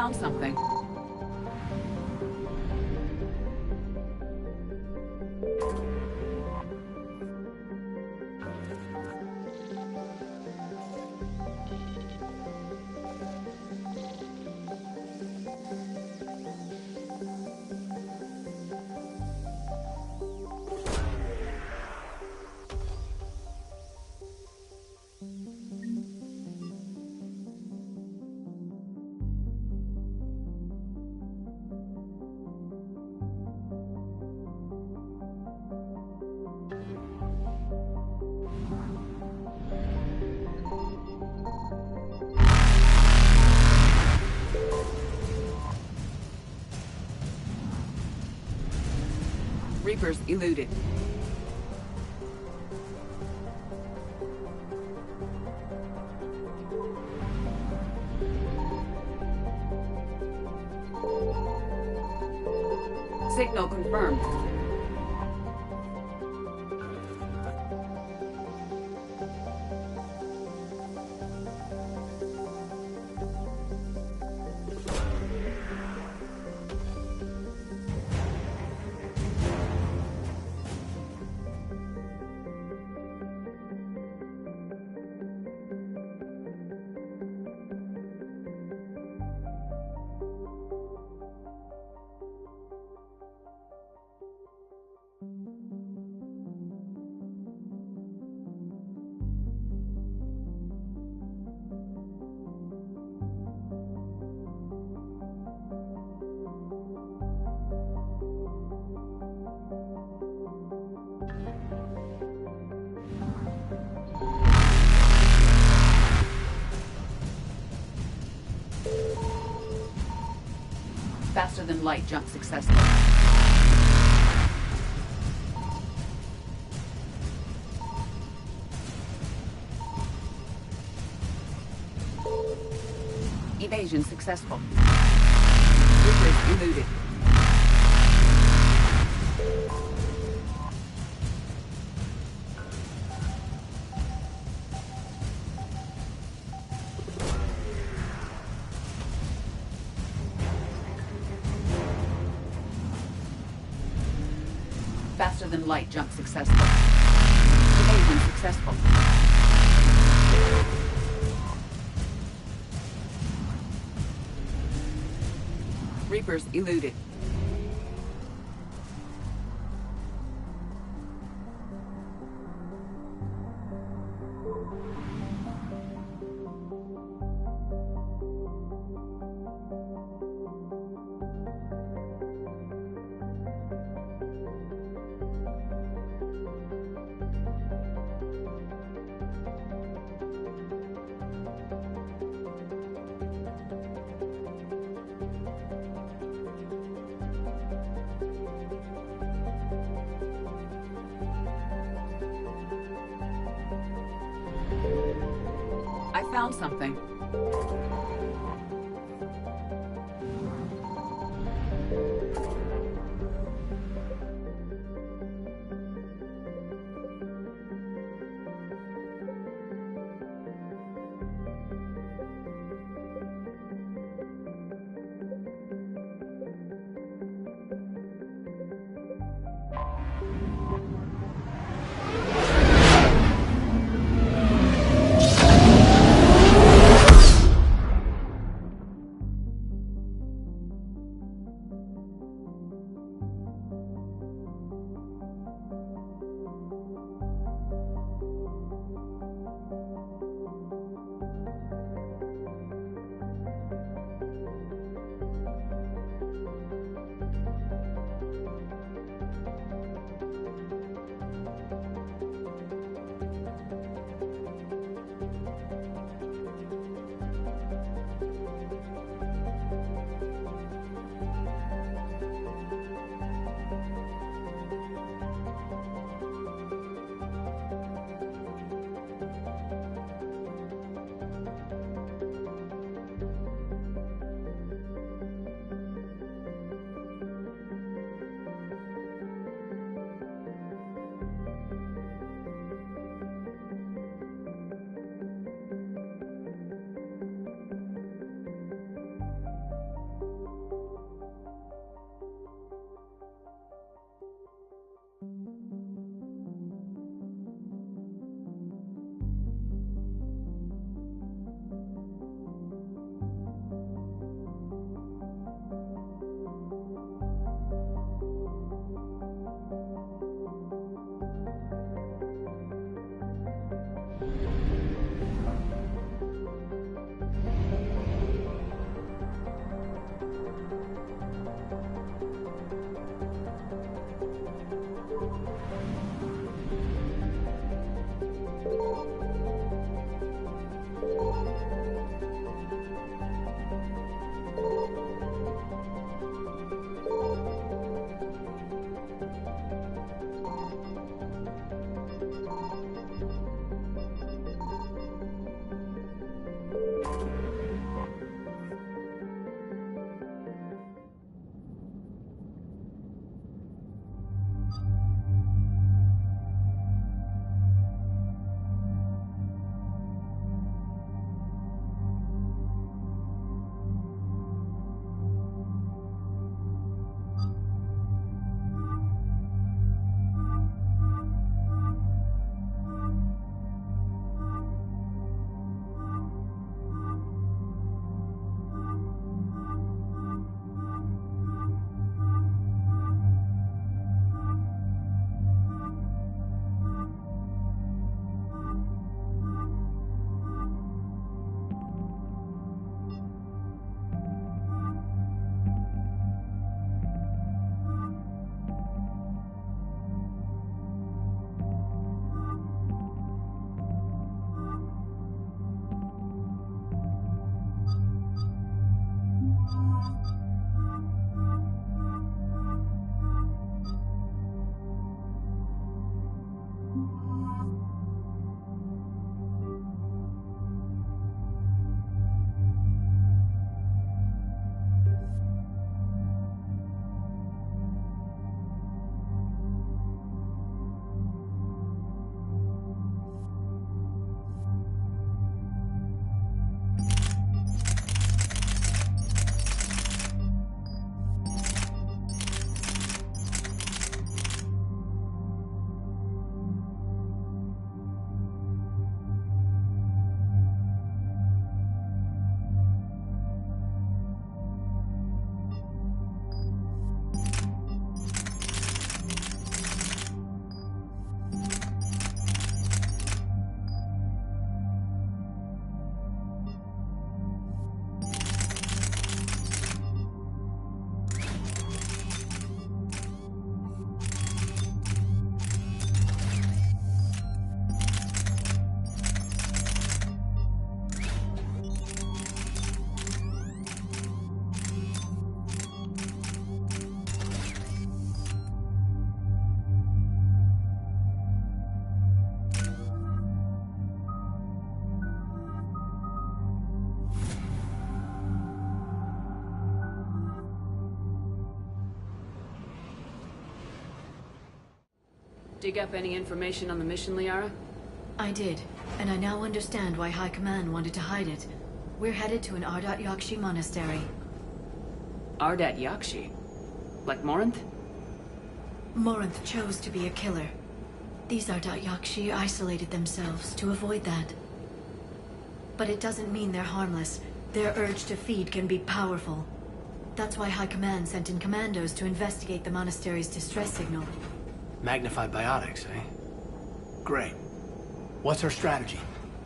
found something. Reapers eluded. Signal confirmed. Faster than light jump successful. Evasion successful. Reapers eluded. Faster than light jump successful. Evasion successful. Reapers eluded. I found something. Dig up any information on the mission, Liara? I did, and I now understand why High Command wanted to hide it. We're headed to an Ardat Yakshi monastery. Ardat Yakshi? Like Morinth? Morinth chose to be a killer. These Ardat Yakshi isolated themselves to avoid that. But it doesn't mean they're harmless. Their urge to feed can be powerful. That's why High Command sent in commandos to investigate the monastery's distress signal. Magnified biotics, eh? Great. What's our strategy?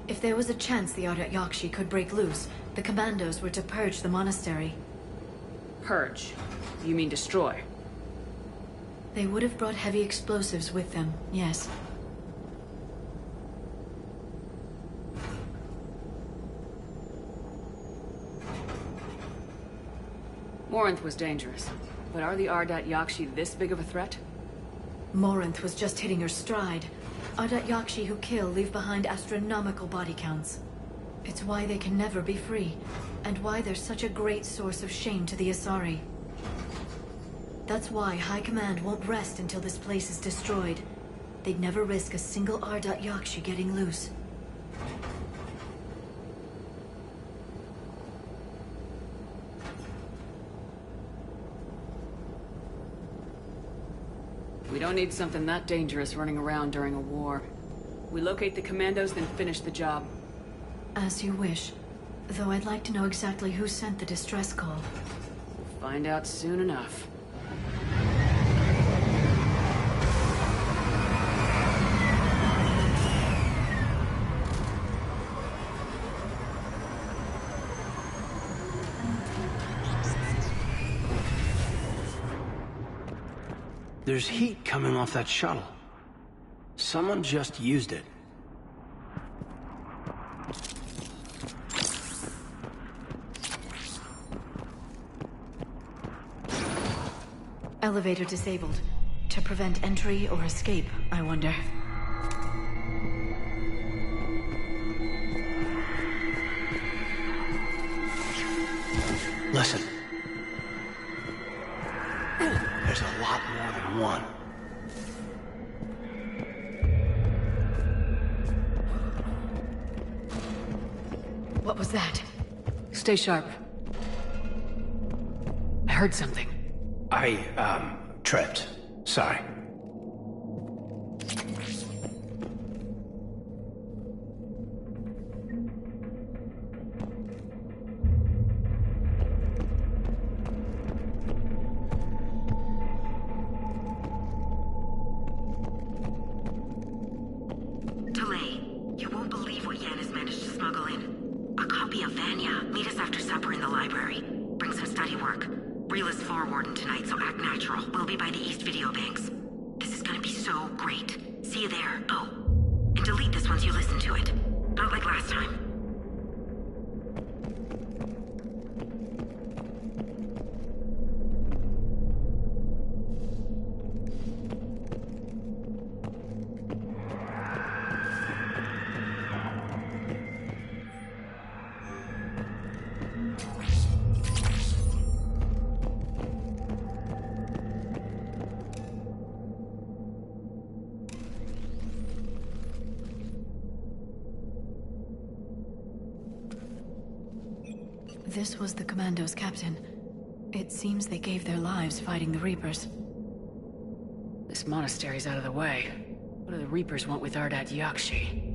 If there was a chance the Ardat Yakshi could break loose, the commandos were to purge the monastery. Purge? You mean destroy? They would have brought heavy explosives with them, yes. Morinth was dangerous, but are the Ardat Yakshi this big of a threat? Morinth was just hitting her stride. Ardat Yakshi who kill leave behind astronomical body counts. It's why they can never be free, and why they're such a great source of shame to the Asari. That's why High Command won't rest until this place is destroyed. They'd never risk a single Ardat Yakshi getting loose. We don't need something that dangerous running around during a war. We locate the commandos, then finish the job. As you wish. Though I'd like to know exactly who sent the distress call. We'll find out soon enough. There's heat coming off that shuttle. Someone just used it. Elevator disabled. To prevent entry or escape, I wonder. Listen. There's a lot more than one. What was that? Stay sharp. I heard something. I, tripped. Sorry. This was the Commandos, Captain. It seems they gave their lives fighting the Reapers. This monastery's out of the way. What do the Reapers want with Ardat Yakshi?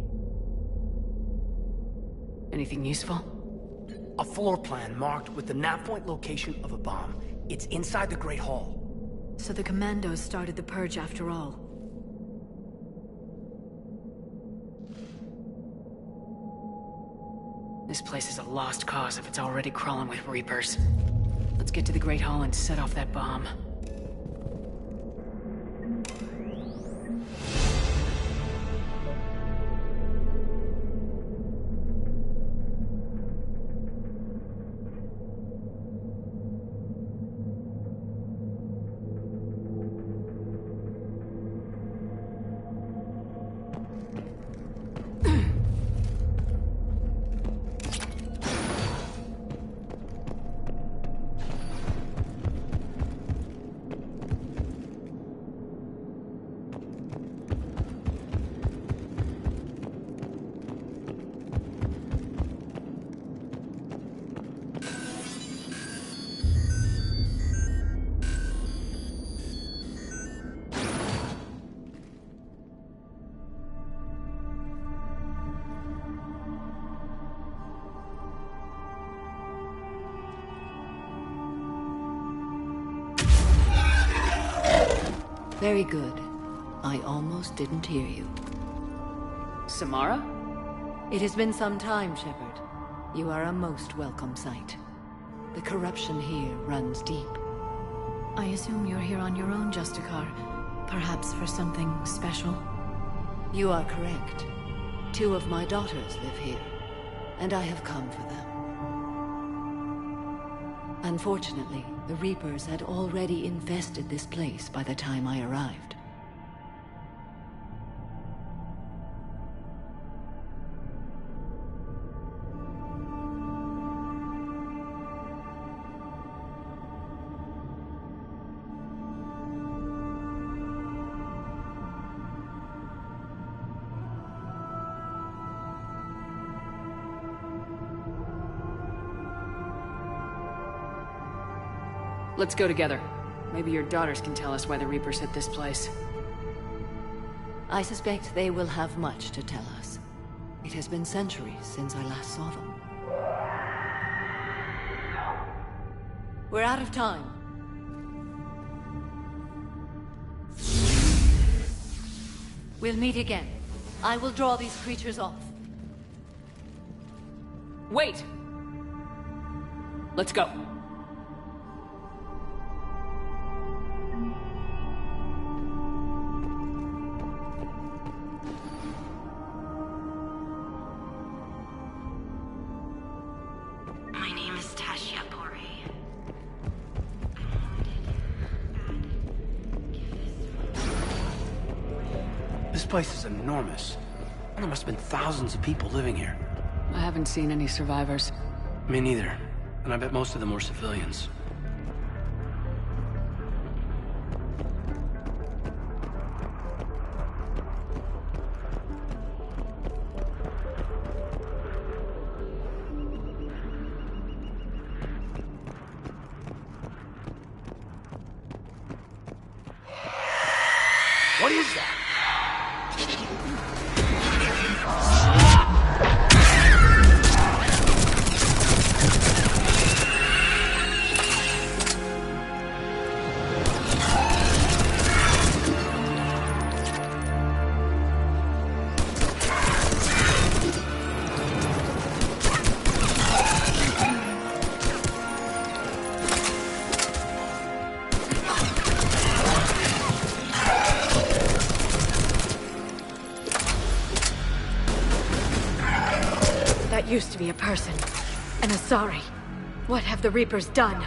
Anything useful? A floor plan marked with the nav point location of a bomb. It's inside the Great Hall. So the Commandos started the purge after all. This place is a lost cause if it's already crawling with Reapers. Let's get to the Great Hall and set off that bomb. Very good. I almost didn't hear you. Samara? It has been some time, Shepard. You are a most welcome sight. The corruption here runs deep. I assume you're here on your own, Justicar. Perhaps for something special? You are correct. 2 of my daughters live here, and I have come for them. Unfortunately, the Reapers had already infested this place by the time I arrived. Let's go together. Maybe your daughters can tell us why the Reapers hit this place. I suspect they will have much to tell us. It has been centuries since I last saw them. We're out of time. We'll meet again. I will draw these creatures off. Wait! Let's go. My name is Tasha Pori. This place is enormous. There must have been thousands of people living here. I haven't seen any survivors. Me neither. And I bet most of them were civilians. What is that? That used to be a person. An Asari. What have the Reapers done?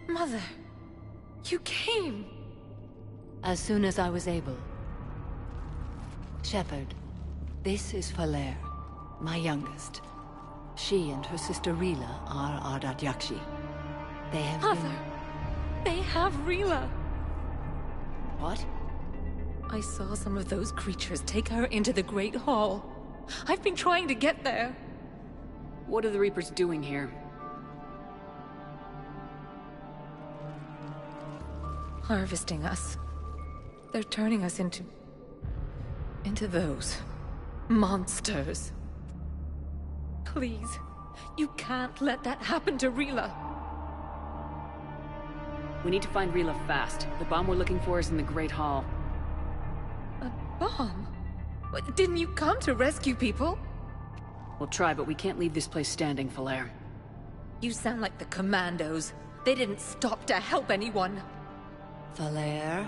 Mother, you came. As soon as I was able. Shepard, this is Falere, my youngest. She and her sister Rila are Ardat Yakshi. They have Mother! They have Rila! What? I saw some of those creatures take her into the Great Hall. I've been trying to get there. What are the Reapers doing here? Harvesting us. They're turning us into those monsters. Please, you can't let that happen to Rila. We need to find Rila fast. The bomb we're looking for is in the Great Hall. A bomb? What, didn't you come to rescue people? We'll try, but we can't leave this place standing, Falere. You sound like the Commandos. They didn't stop to help anyone. Falere?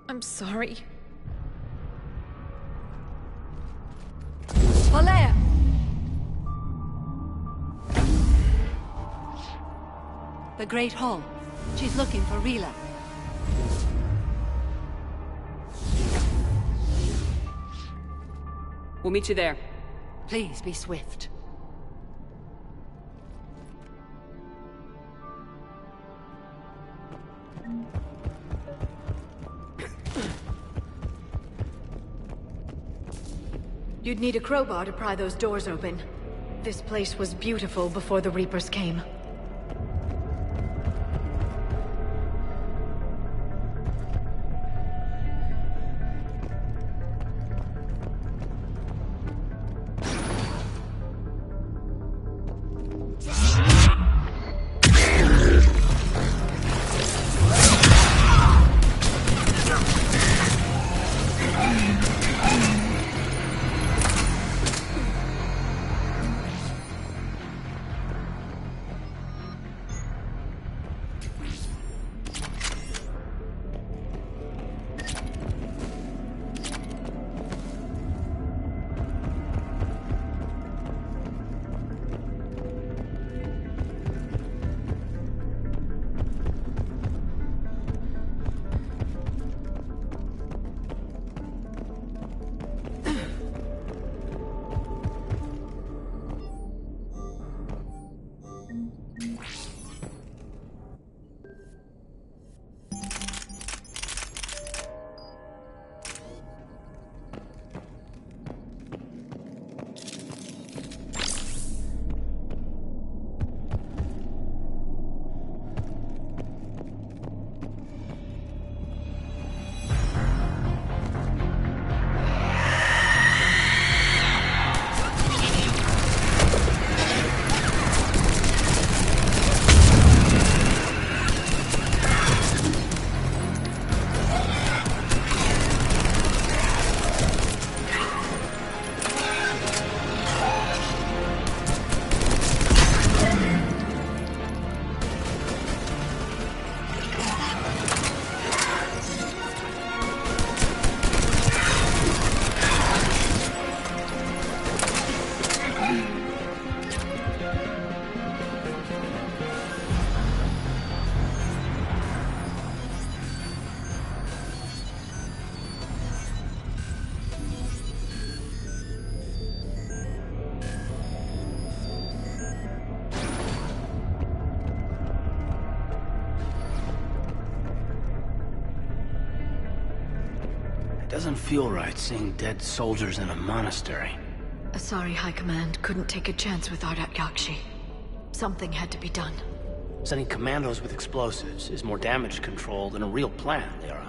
I'm sorry. Falere! The Great Hall. She's looking for Rila. We'll meet you there. Please be swift. You'd need a crowbar to pry those doors open. This place was beautiful before the Reapers came. Doesn't feel right seeing dead soldiers in a monastery. Asari High Command couldn't take a chance with Ardat Yakshi. Something had to be done. Sending commandos with explosives is more damage control than a real plan, Liara.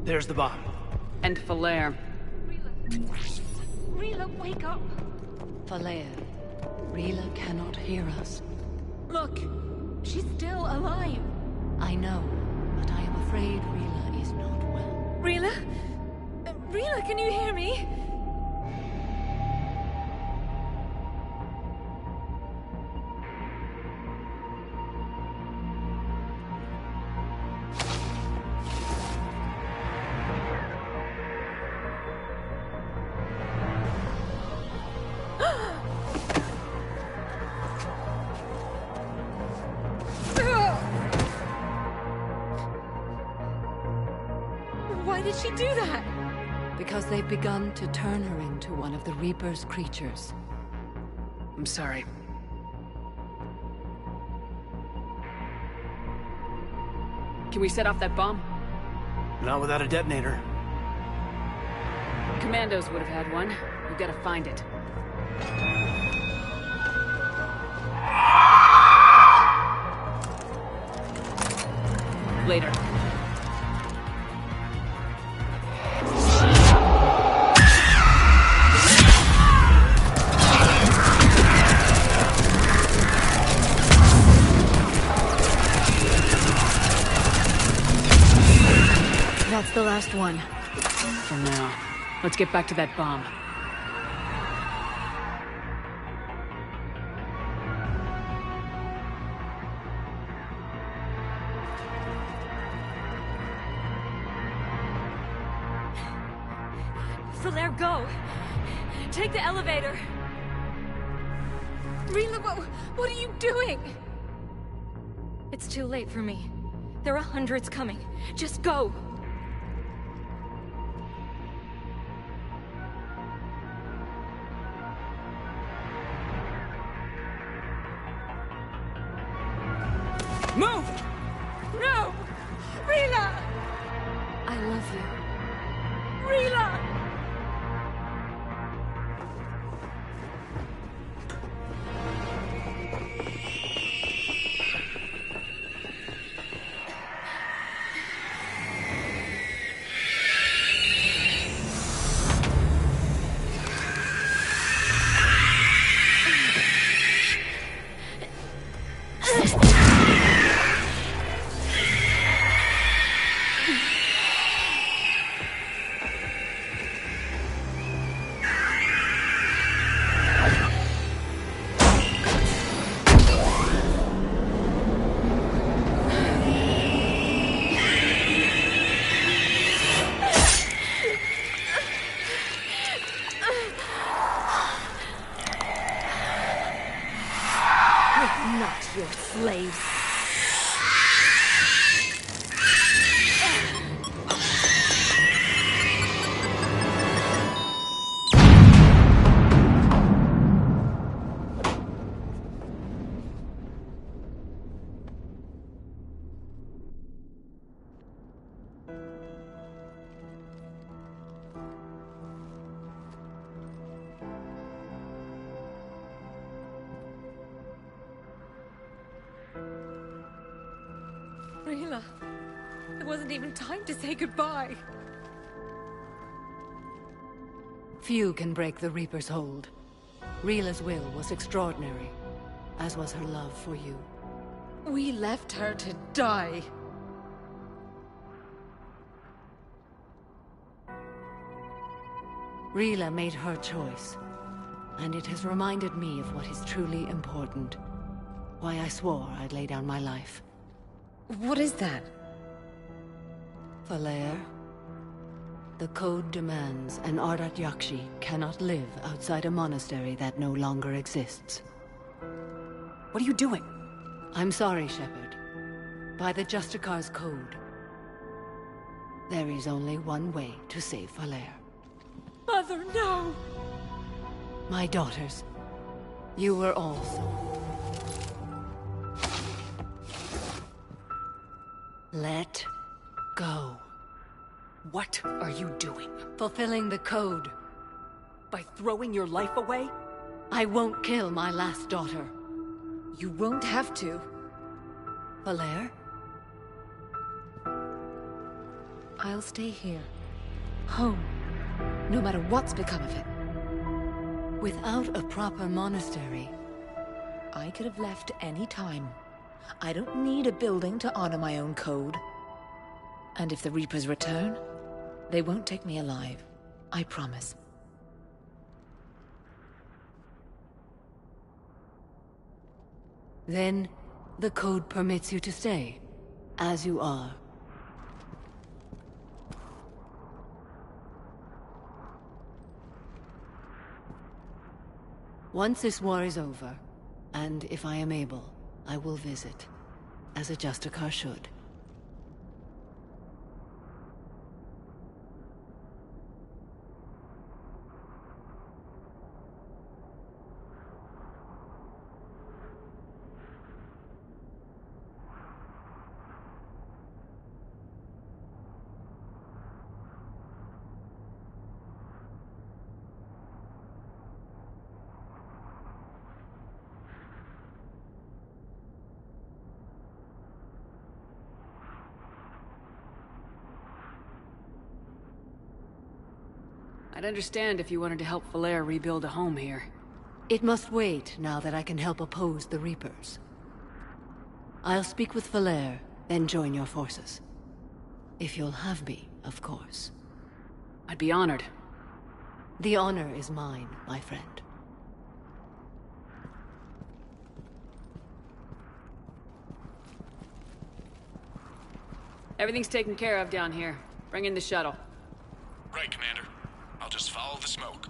There's the bomb. And Falair. Rila, wake up! Falair, Rila cannot hear us. Look, she's still alive. I know, but I am afraid Rila is not well. Rila? Rila, can you hear me? Why did she do that? Because they've begun to turn her into one of the Reaper's creatures. I'm sorry. Can we set off that bomb? Not without a detonator. Commandos would have had one. We've got to find it. Later. That's the last one. For now. Let's get back to that bomb. Falair, go! Take the elevator! Rila, what are you doing? It's too late for me. There are hundreds coming. Just go! Move! No! Rila! I love you. Rila! Not your slaves. Rila, it wasn't even time to say goodbye. Few can break the Reaper's hold. Rila's will was extraordinary, as was her love for you. We left her to die. Rila made her choice, and it has reminded me of what is truly important. Why I swore I'd lay down my life. What is that? Falair, the code demands an Ardat Yakshi cannot live outside a monastery that no longer exists. What are you doing? I'm sorry, Shepard. By the Justicar's code, there is only one way to save Falair. Mother, no! My daughters, you were all sold. Let go. What are you doing? Fulfilling the code. By throwing your life away? I won't kill my last daughter. You won't have to. Falair? I'll stay here. home, no matter what's become of it. Without a proper monastery, I could have left any time. I don't need a building to honor my own code. And if the Reapers return, they won't take me alive. I promise. Then, the code permits you to stay, as you are. Once this war is over, and if I am able, I will visit, as a Justicar should. I'd understand if you wanted to help Falere rebuild a home here. It must wait now that I can help oppose the Reapers. I'll speak with Falere, then join your forces. If you'll have me, of course. I'd be honored. The honor is mine, my friend. Everything's taken care of down here. Bring in the shuttle. Right, Commander. I'll just follow the smoke.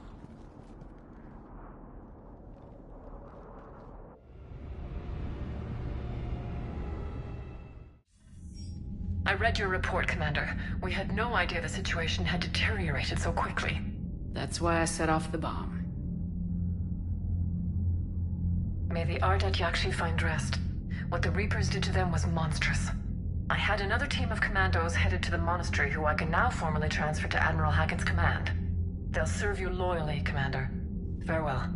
I read your report, Commander. We had no idea the situation had deteriorated so quickly. That's why I set off the bomb. May the Ardat Yakshi find rest. What the Reapers did to them was monstrous. I had another team of commandos headed to the monastery who I can now formally transfer to Admiral Hackett's command. They'll serve you loyally, Commander. Farewell.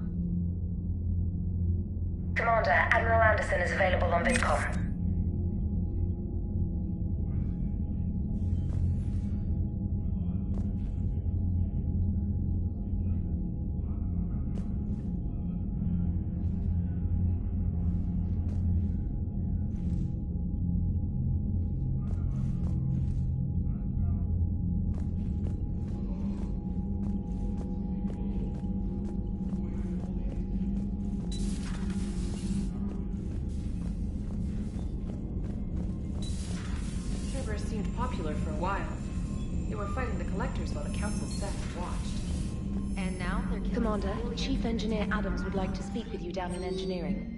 Commander, Admiral Anderson is available on VidCom. Seemed popular for a while. They were fighting the Collectors while the Council sat and watched. And now they're killing... Commander, Chief Engineer Adams would like to speak with you down in engineering.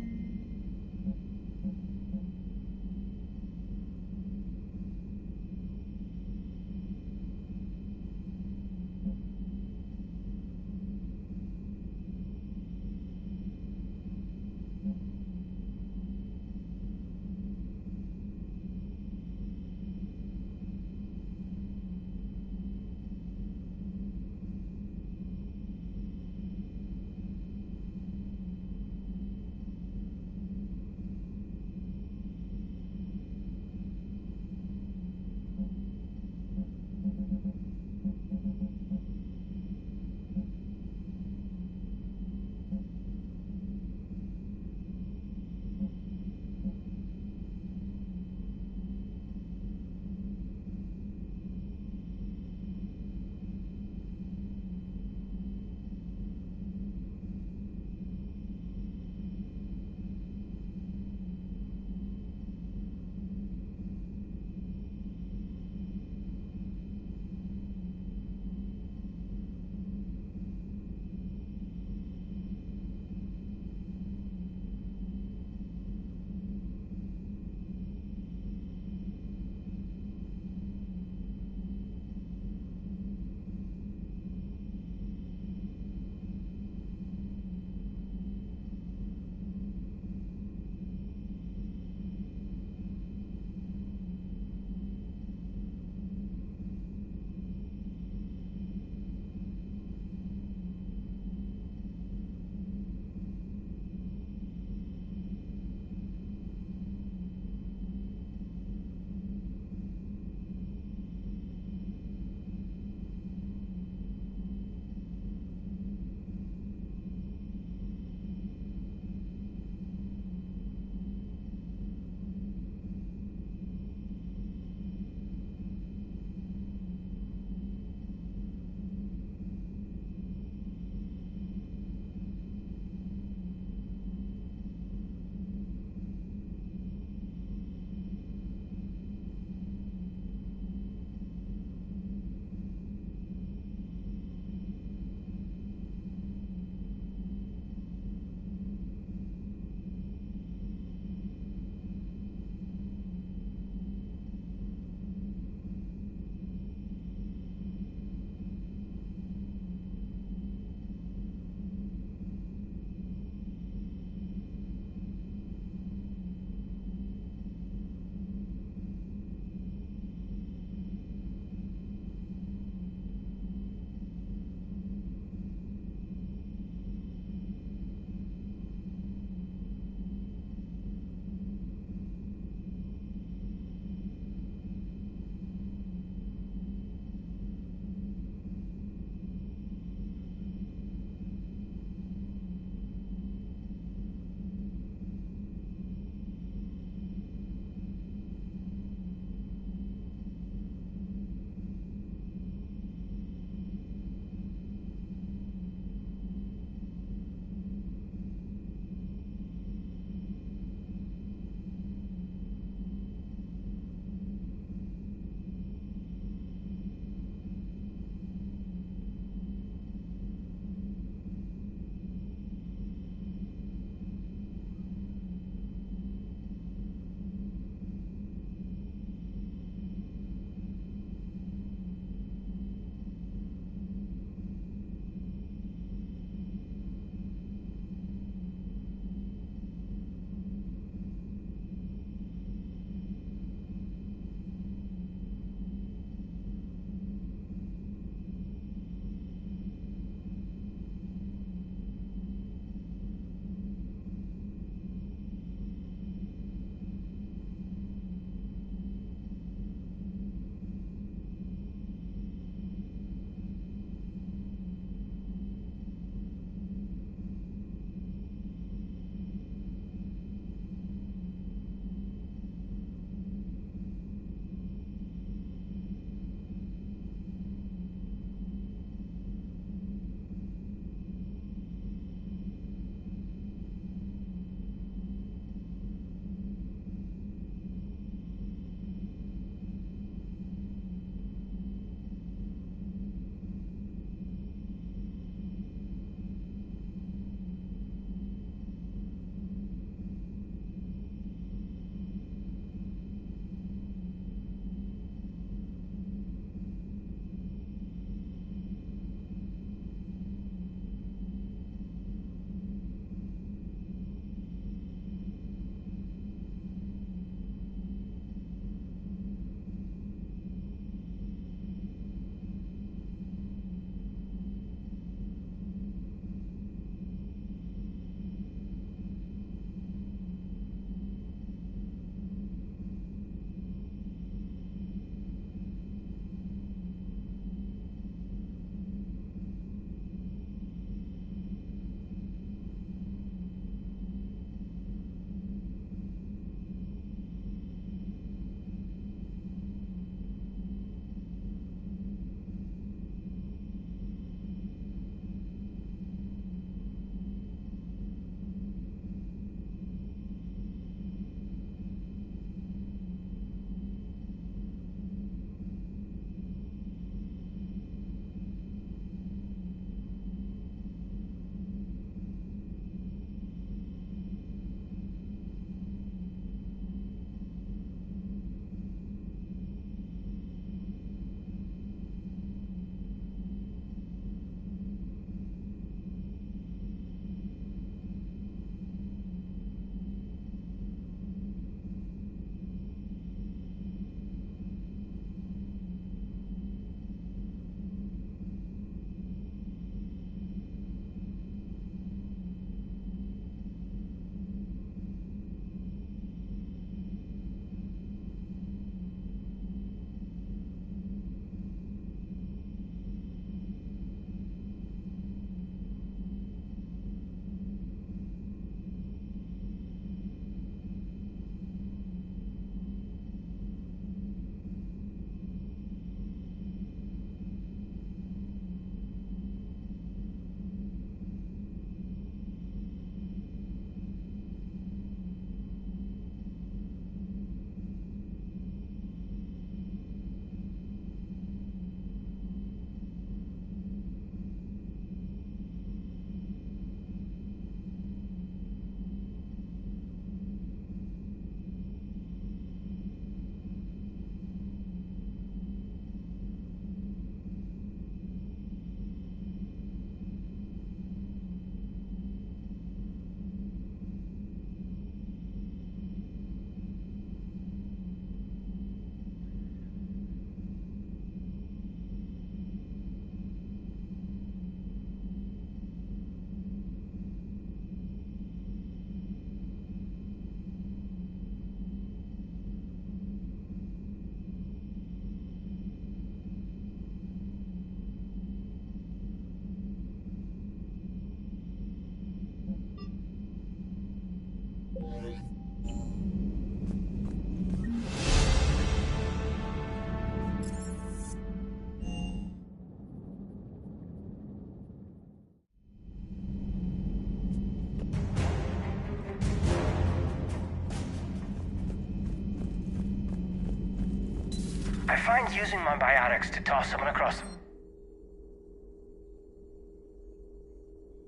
fine using my biotics to toss someone across.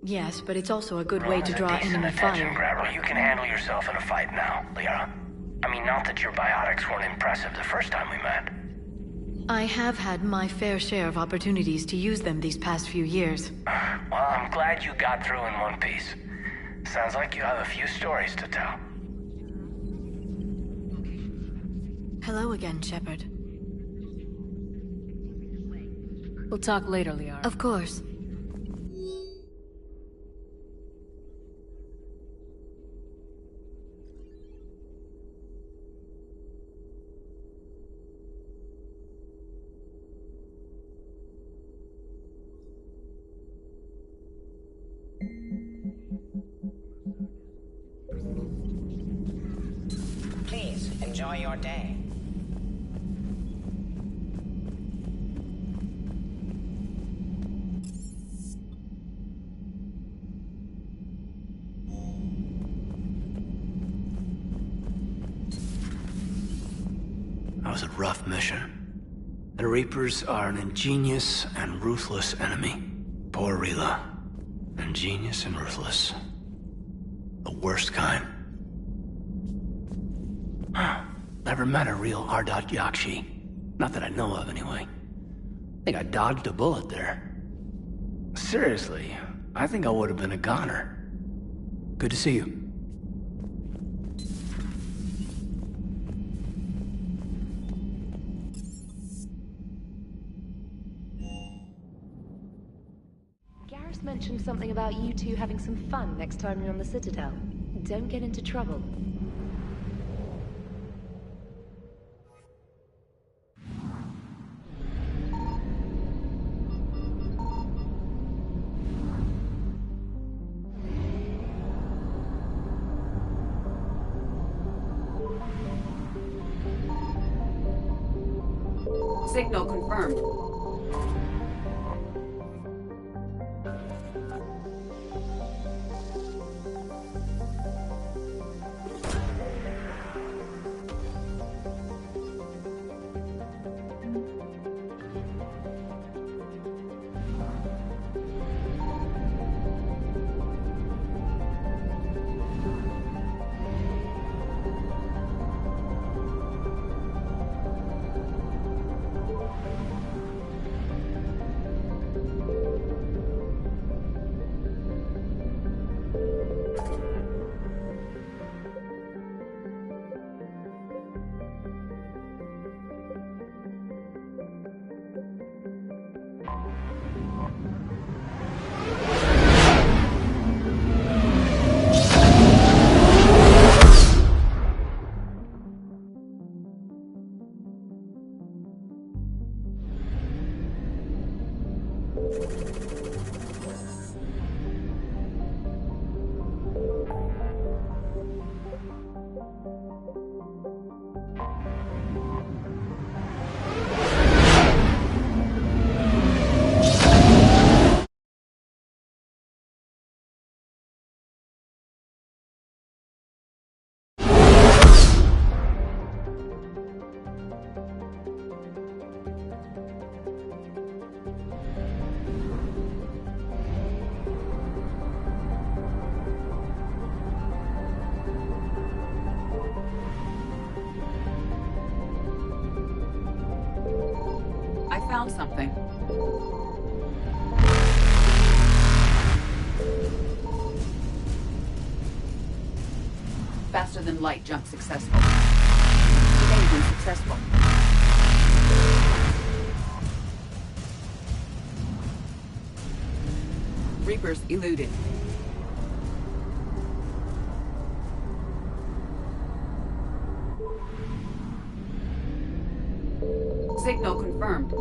Yes, but it's also a good way to Roman's a draw decent enemy attention fire. grabber. You can handle yourself in a fight now, Liara. I mean, not that your biotics weren't impressive the first time we met. I have had my fair share of opportunities to use them these past few years. Well, I'm glad you got through in one piece. Sounds like you have a few stories to tell. Hello again, Shepard. We'll talk later, Liara. Of course. Please, enjoy your day. That was a rough mission. The Reapers are an ingenious and ruthless enemy. Poor Rila. Ingenious and ruthless. The worst kind. Never met a real Ardat Yakshi. Not that I know of, anyway. I think I dodged a bullet there. Seriously, I think I would have been a goner. Good to see you. Garrus mentioned something about you two having some fun next time you're on the Citadel. Don't get into trouble. Signal confirmed. I found something. Faster than light jump successful. Evasion successful. Reapers eluded. Signal confirmed.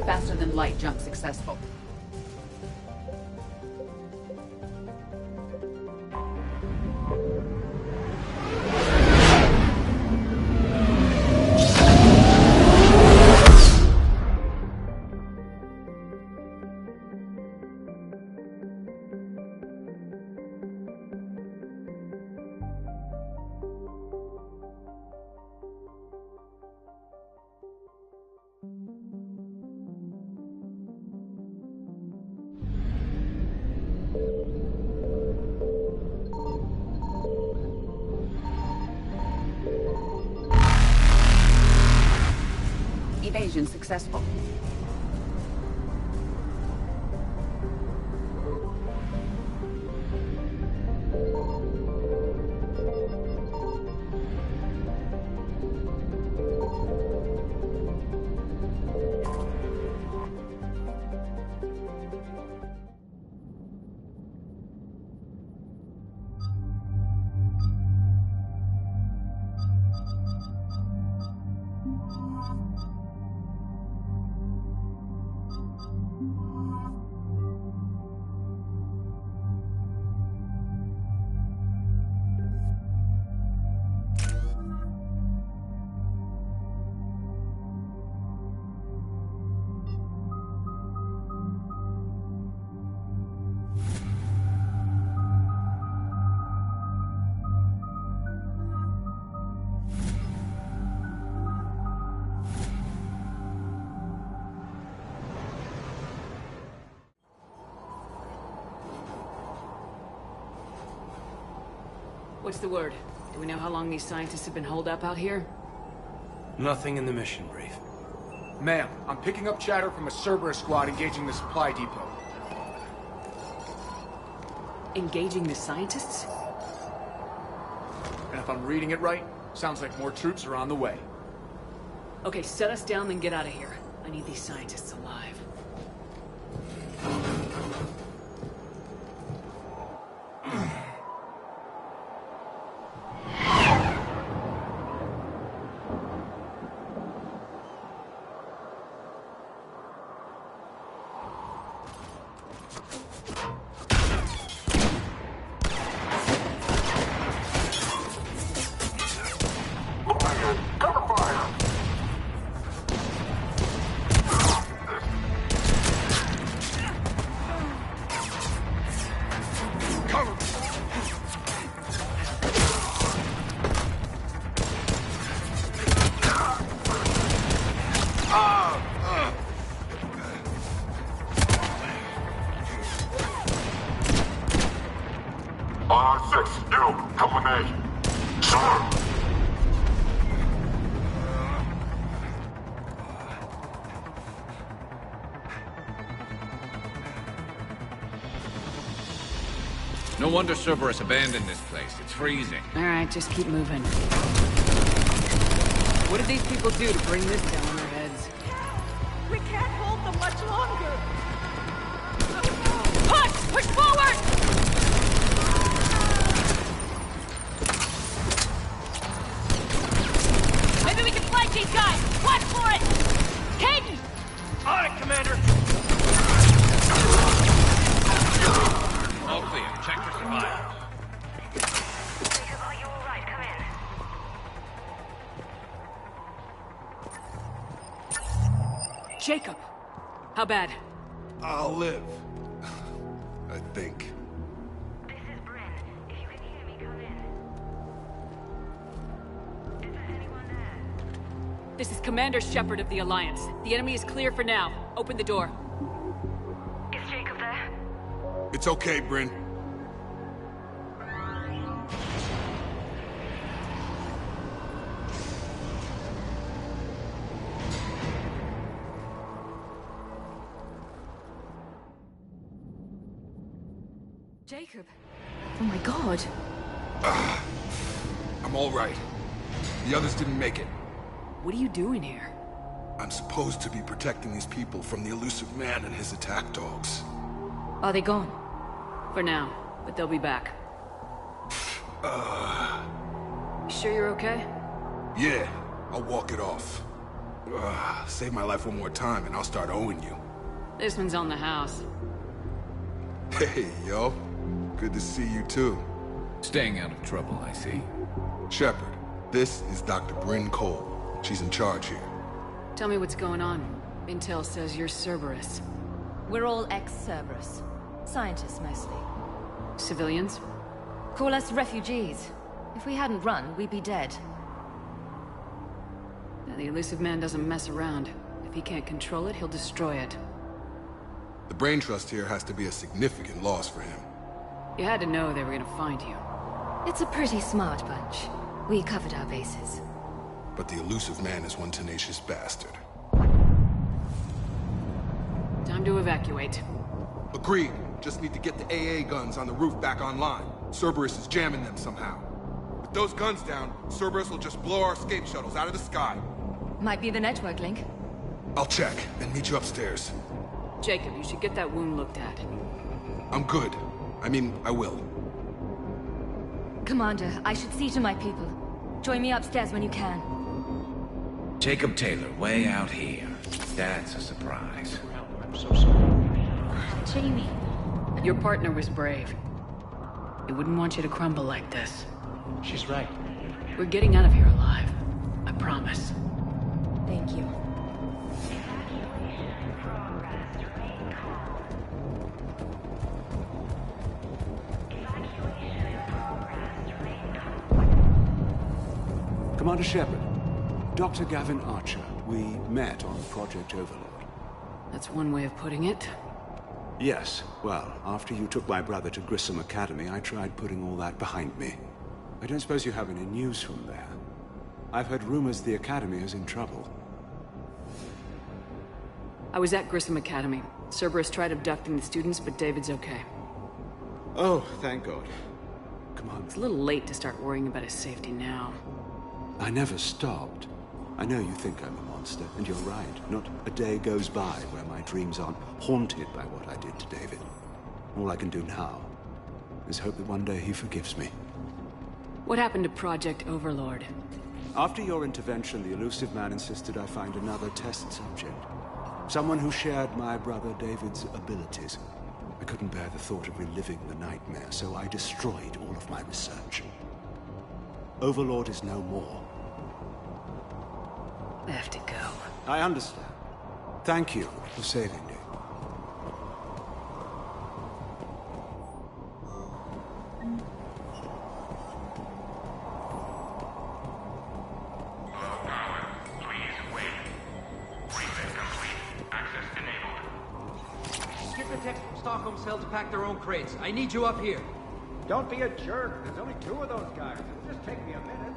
faster than light jump successful. Evasion successful. What's the word? Do we know how long these scientists have been holed up out here? Nothing in the mission brief. Ma'am, I'm picking up chatter from a Cerberus squad engaging the supply depot. Engaging the scientists? And if I'm reading it right, sounds like more troops are on the way. Okay, set us down, then get out of here. I need these scientists alive. No wonder Cerberus abandoned this place. It's freezing. Alright, just keep moving. What did these people do to bring this down on their heads? We can't hold them much longer! Push! Push forward! Maybe we can flank these guys! Watch for it! Caden! On it, Commander! All clear. Check for survivors. Jacob, are you alright? Come in. Jacob! How bad? I'll live. I think. This is Bryn. If you can hear me, come in. Is there anyone there? This is Commander Shepard of the Alliance. The enemy is clear for now. Open the door. Is Jacob there? It's okay, Bryn. Jacob. Oh my god. I'm all right. The others didn't make it. What are you doing here? I'm supposed to be protecting these people from the elusive man and his attack dogs. Are they gone? For now, but they'll be back. You sure you're okay? Yeah, I'll walk it off. Save my life one more time and I'll start owing you. This one's on the house. Hey, yo. Good to see you too. Staying out of trouble, I see. Shepard, this is Dr. Bryn Cole. She's in charge here. Tell me what's going on. Intel says you're Cerberus. We're all ex-Cerberus. Scientists, mostly. Civilians? Call us refugees. If we hadn't run, we'd be dead. Now, the Illusive Man doesn't mess around. If he can't control it, he'll destroy it. The Brain Trust here has to be a significant loss for him. You had to know they were gonna find you. It's a pretty smart bunch. We covered our bases. But the Illusive Man is one tenacious bastard. Time to evacuate. Agreed. Just need to get the AA guns on the roof back online. Cerberus is jamming them somehow. With those guns down, Cerberus will just blow our escape shuttles out of the sky. Might be the network link. I'll check and meet you upstairs. Jacob, you should get that wound looked at. I'm good. I mean, I will. Commander, I should see to my people. Join me upstairs when you can. Jacob Taylor, way out here. That's a surprise. Jamie. Your partner was brave. He wouldn't want you to crumble like this. She's right. We're getting out of here alive. I promise. Thank you. Commander Shepard, Dr. Gavin Archer, we met on Project Overlord. That's one way of putting it. Yes, well, after you took my brother to Grissom Academy, I tried putting all that behind me. I don't suppose you have any news from there. I've heard rumors the Academy is in trouble. I was at Grissom Academy. Cerberus tried abducting the students, but David's okay. Oh, thank God. Come on. It's a little late to start worrying about his safety now. I never stopped. I know you think I'm a monster, and you're right. Not a day goes by where my dreams aren't haunted by what I did to David. All I can do now is hope that one day he forgives me. What happened to Project Overlord? After your intervention, the Illusive Man insisted I find another test subject. Someone who shared my brother David's abilities. I couldn't bear the thought of reliving the nightmare, so I destroyed all of my research. Overlord is no more. I have to go. I understand. Thank you for saving me. Get the text from Stockholm Cell to pack their own crates. I need you up here. Don't be a jerk. There's only 2 of those guys. It'll just take me a minute.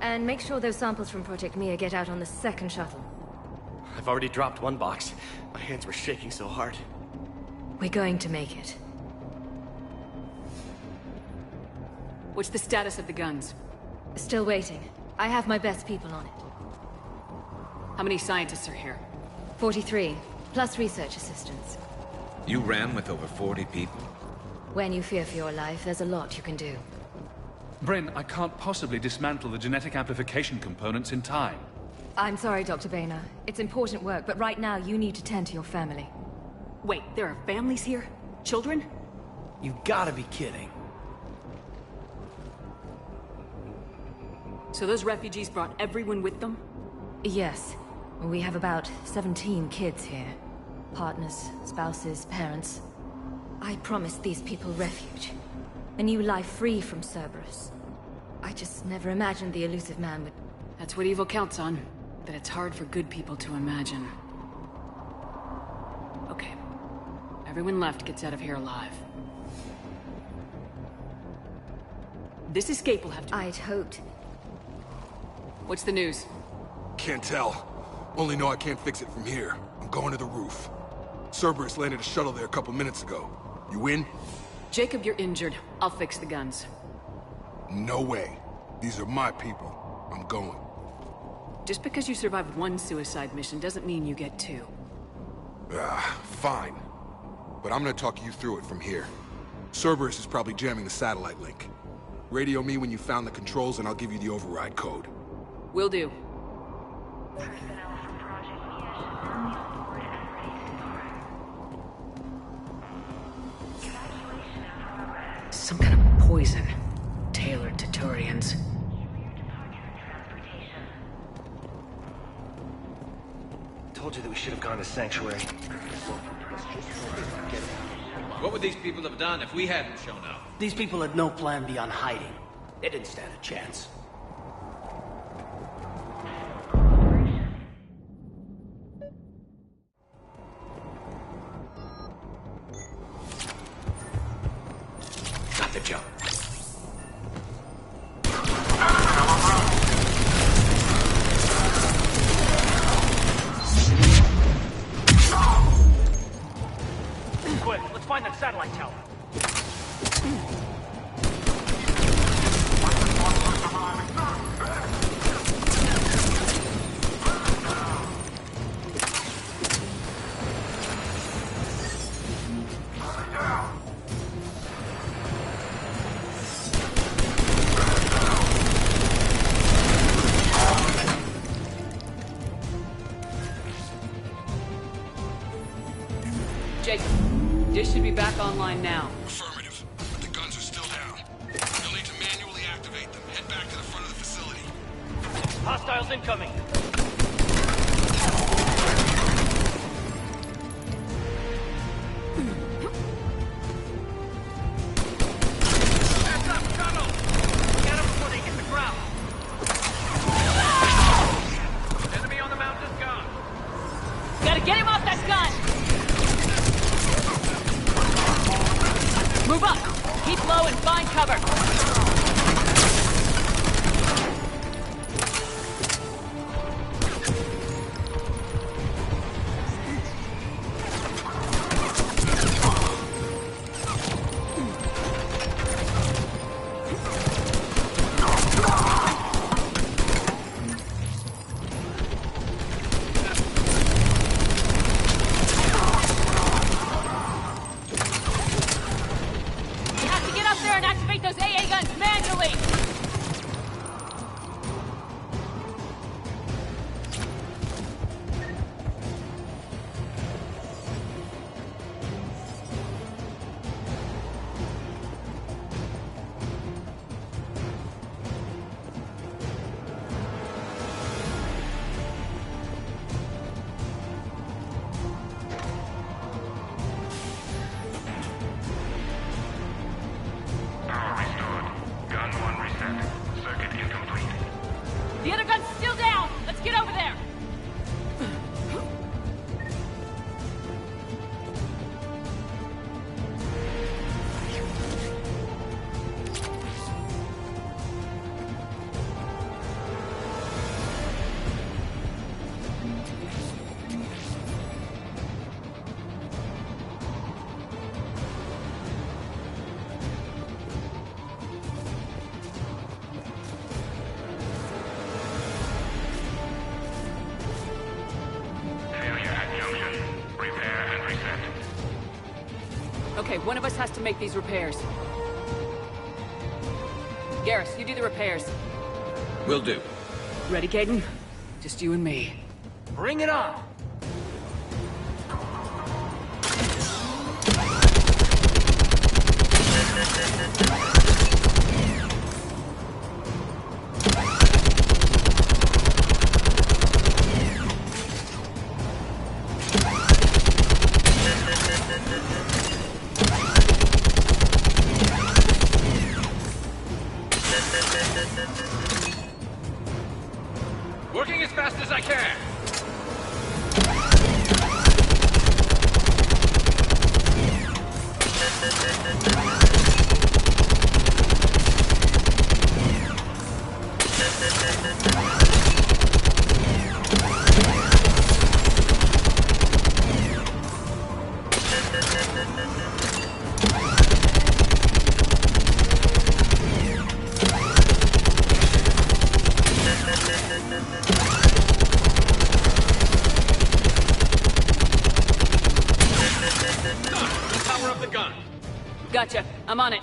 And make sure those samples from Project Mia get out on the second shuttle. I've already dropped one box. My hands were shaking so hard. We're going to make it. What's the status of the guns? Still waiting. I have my best people on it. How many scientists are here? 43, plus research assistants. You ran with over 40 people? When you fear for your life, there's a lot you can do. Bryn, I can't possibly dismantle the genetic amplification components in time. I'm sorry, Dr. Boehner. It's important work, but right now you need to tend to your family. Wait, there are families here? Children? You gotta be kidding. So those refugees brought everyone with them? Yes. We have about 17 kids here. Partners, spouses, parents. I promised these people refuge. A new life free from Cerberus. I just never imagined the Illusive Man would... That's what evil counts on. That it's hard for good people to imagine. Okay. Everyone left gets out of here alive. This escape will have to... I'd hoped. What's the news? Can't tell. Only know I can't fix it from here. I'm going to the roof. Cerberus landed a shuttle there a couple minutes ago. You in? Jacob, you're injured. I'll fix the guns. No way. These are my people. I'm going. Just because you survived one suicide mission doesn't mean you get 2. Fine. But I'm gonna talk you through it from here. Cerberus is probably jamming the satellite link. Radio me when you found the controls and I'll give you the override code. Will do. Some kind of poison tailored to Turians. Told you that we should have gone to Sanctuary. What would these people have done if we hadn't shown up? These people had no plan beyond hiding. They didn't stand a chance. Got the jump. Quick, let's find that satellite tower. Jacob, dish should be back online now. Affirmative, but the guns are still down. You'll need to manually activate them. Head back to the front of the facility. Hostiles incoming. Gotta get him off that gun! Move up! Keep low and find cover! You have to get up there and activate those AA guns manually! Power restored. Gun 1 reset. Circuit incomplete. The other gun's still down! Let's get over there! Failure at junction. Repair and reset. Okay, one of us has to make these repairs. Garrus, you do the repairs. Will do. Ready, Caden? Just you and me. Bring it on! Working as fast as I can! Power up the gun! Gotcha. I'm on it.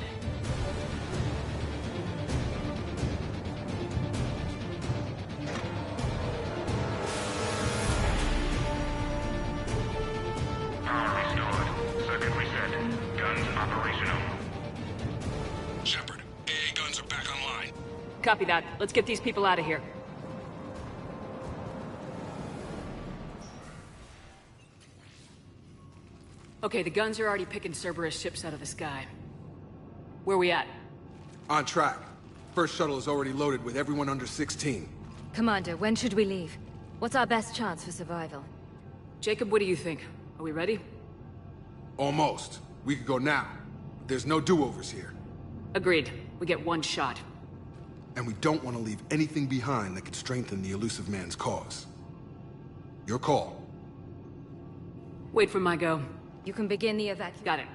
Power restored. Circuit reset. Guns operational. Shepard, AA guns are back online. Copy that. Let's get these people out of here. Okay, the guns are already picking Cerberus ships out of the sky. Where we at? On track. First shuttle is already loaded with everyone under 16. Commander, when should we leave? What's our best chance for survival? Jacob, what do you think? Are we ready? Almost. We could go now. But there's no do-overs here. Agreed. We get one shot. And we don't want to leave anything behind that could strengthen the Illusive Man's cause. Your call. Wait for my go. You can begin the evacuation. Got it.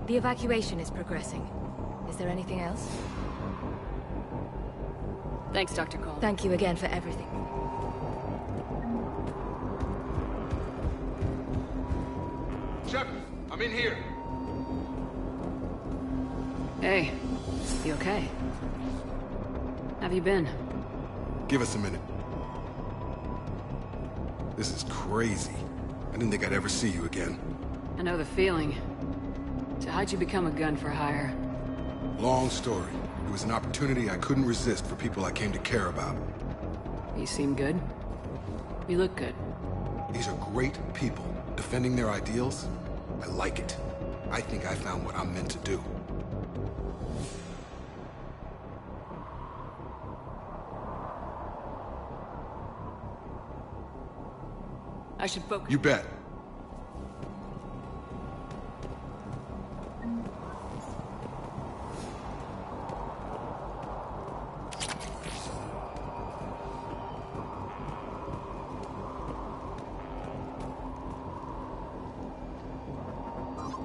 The evacuation is progressing. Is there anything else? Thanks, Dr. Cole. Thank you again for everything. Shepard, I'm in here. Hey, you okay? Have you been? Give us a minute. This is crazy. I didn't think I'd ever see you again. I know the feeling. So how'd you become a gun for hire? Long story. It was an opportunity I couldn't resist for people I came to care about. You seem good. You look good. These are great people, defending their ideals. I like it. I think I found what I'm meant to do. I should focus. You bet.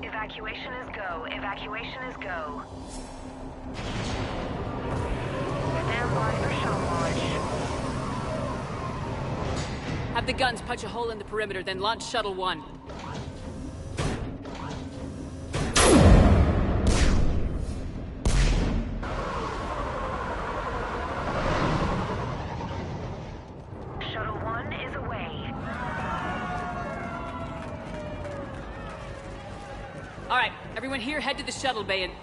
Evacuation is go. Evacuation is go. Stand by for shuttle launch. Have the guns punch a hole in the perimeter, then launch Shuttle 1. Shuttle 1 is away. Alright, everyone here head to the shuttle bay and...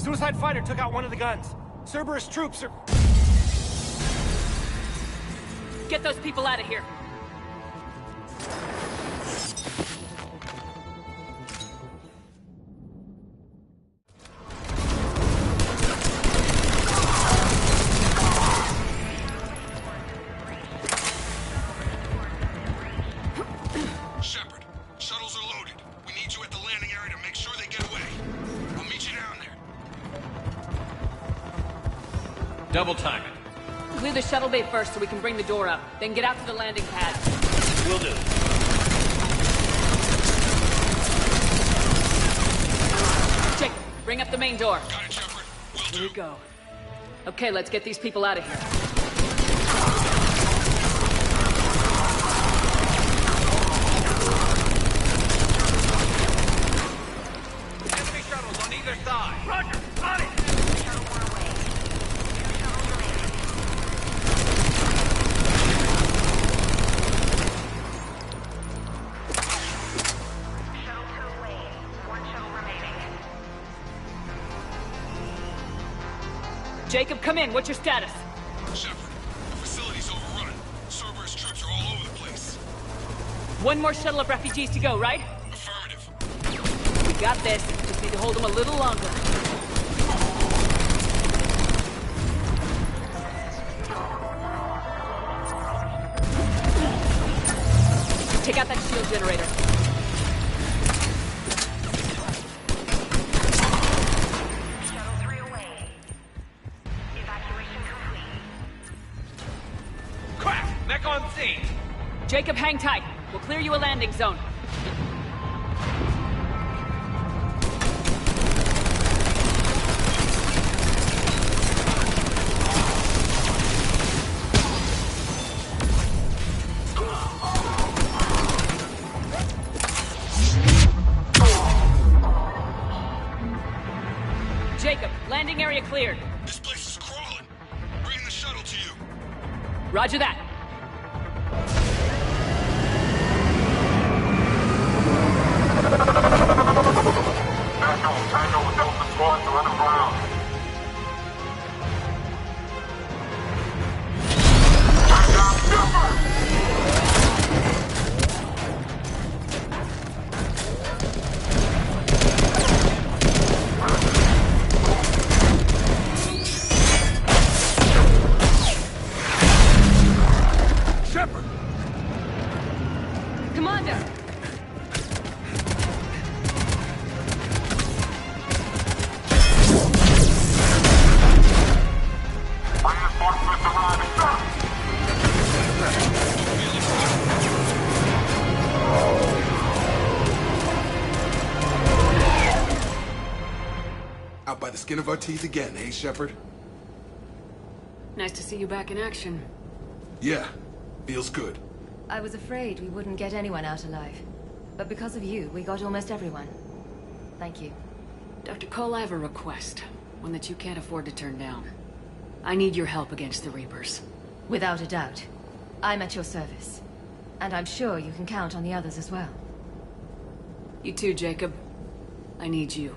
Suicide fighter took out one of the guns. Cerberus troops are... Get those people out of here. Shepard, shuttles are loaded. We need you at the landing area to make sure they get away. I'll meet you down there. Double time it. Clear the shuttle bay first so we can bring the door up. Then get out to the landing pad. Will do. Jake, bring up the main door. Got it, Shepard. Will do. Here we go. Okay, let's get these people out of here. Enemy shuttles on either side. Roger, on it! Jacob, come in. What's your status? Shepard, the facility's overrun. Cerberus troops are all over the place. One more shuttle of refugees to go, right? Affirmative. We got this. Just need to hold them a little longer. Take out that shield generator. Shuttle 3 away. Evacuation complete. Crack! Mech on scene! Jacob, hang tight. We'll clear you a landing zone. Jacob, landing area cleared. This place is crawling. Bringing the shuttle to you. Roger that. Tango with Delta Squad to run around. Shepard! Commander! Reinforcements arriving, sir. Out by the skin of our teeth again, eh, Shepard? Nice to see you back in action. Yeah, feels good. I was afraid we wouldn't get anyone out alive. But because of you, we got almost everyone. Thank you. Dr. Cole, I have a request. One that you can't afford to turn down. I need your help against the Reapers. Without a doubt. I'm at your service. And I'm sure you can count on the others as well. You too, Jacob. I need you.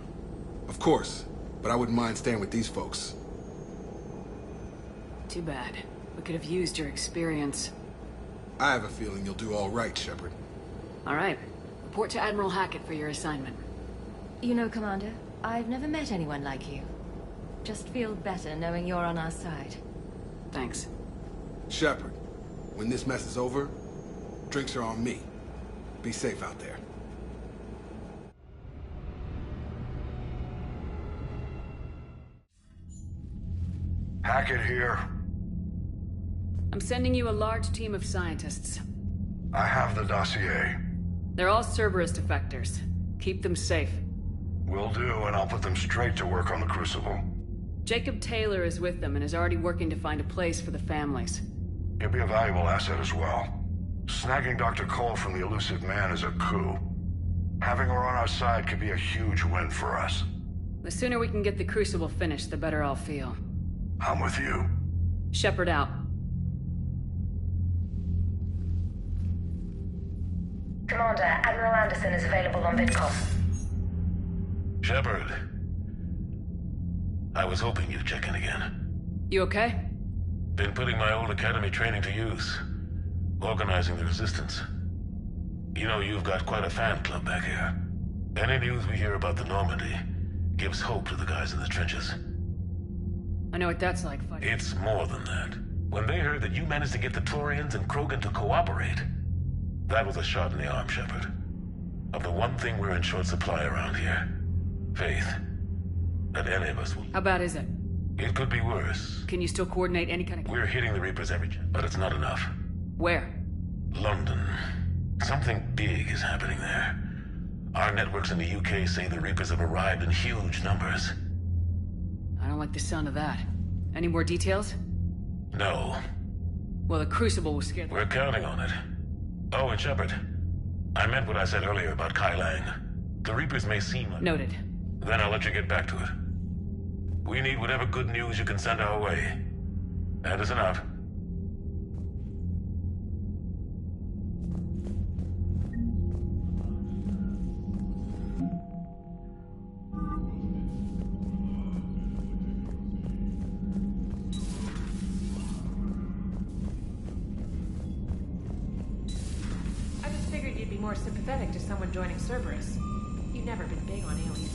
Of course, but I wouldn't mind staying with these folks. Too bad. We could have used your experience. I have a feeling you'll do all right, Shepard. All right. Report to Admiral Hackett for your assignment. You know, Commander, I've never met anyone like you. Just feel better knowing you're on our side. Thanks. Shepard, when this mess is over, drinks are on me. Be safe out there. Hackett here. I'm sending you a large team of scientists. I have the dossier. They're all Cerberus defectors. Keep them safe. Will do, and I'll put them straight to work on the Crucible. Jacob Taylor is with them and is already working to find a place for the families. He'll be a valuable asset as well. Snagging Dr. Cole from the Elusive Man is a coup. Having her on our side could be a huge win for us. The sooner we can get the Crucible finished, the better I'll feel. I'm with you. Shepard out. Commander, Admiral Anderson is available on VidCom. Shepard. I was hoping you'd check in again. You okay? Been putting my old academy training to use. Organizing the resistance. You know, you've got quite a fan club back here. Any news we hear about the Normandy gives hope to the guys in the trenches. I know what that's like fighting. It's more than that. When they heard that you managed to get the Turians and Krogan to cooperate, that was a shot in the arm, Shepard. Of the one thing we're in short supply around here. Faith. That any of us will... How bad is it? It could be worse. Can you still coordinate any kind of... We're hitting the Reapers every... but it's not enough. Where? London. Something big is happening there. Our networks in the UK say the Reapers have arrived in huge numbers. I don't like the sound of that. Any more details? No. Well, the Crucible will scare them. We're counting on it. Oh, and Shepard, I meant what I said earlier about Kai Lang. The Reapers may seem like... Noted. Then I'll let you get back to it. We need whatever good news you can send our way. Anderson out. I just figured you'd be more sympathetic to someone joining Cerberus. You've never been big on aliens.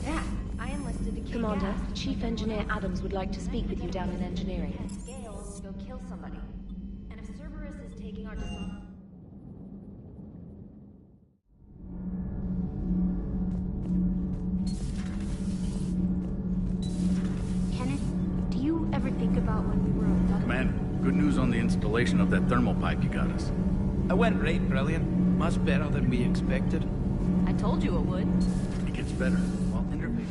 Yeah, I enlisted to Commander, Chief Engineer Adams would like to speak with you down in engineering. Scales, go kill somebody. And if Cerberus is taking our disarm... Kenneth, do you ever think about when we were abducted? Commander, good news on the installation of that thermal pipe you got us. It went great, brilliant. Much better than we expected. I told you it would. It gets better. Well, interface.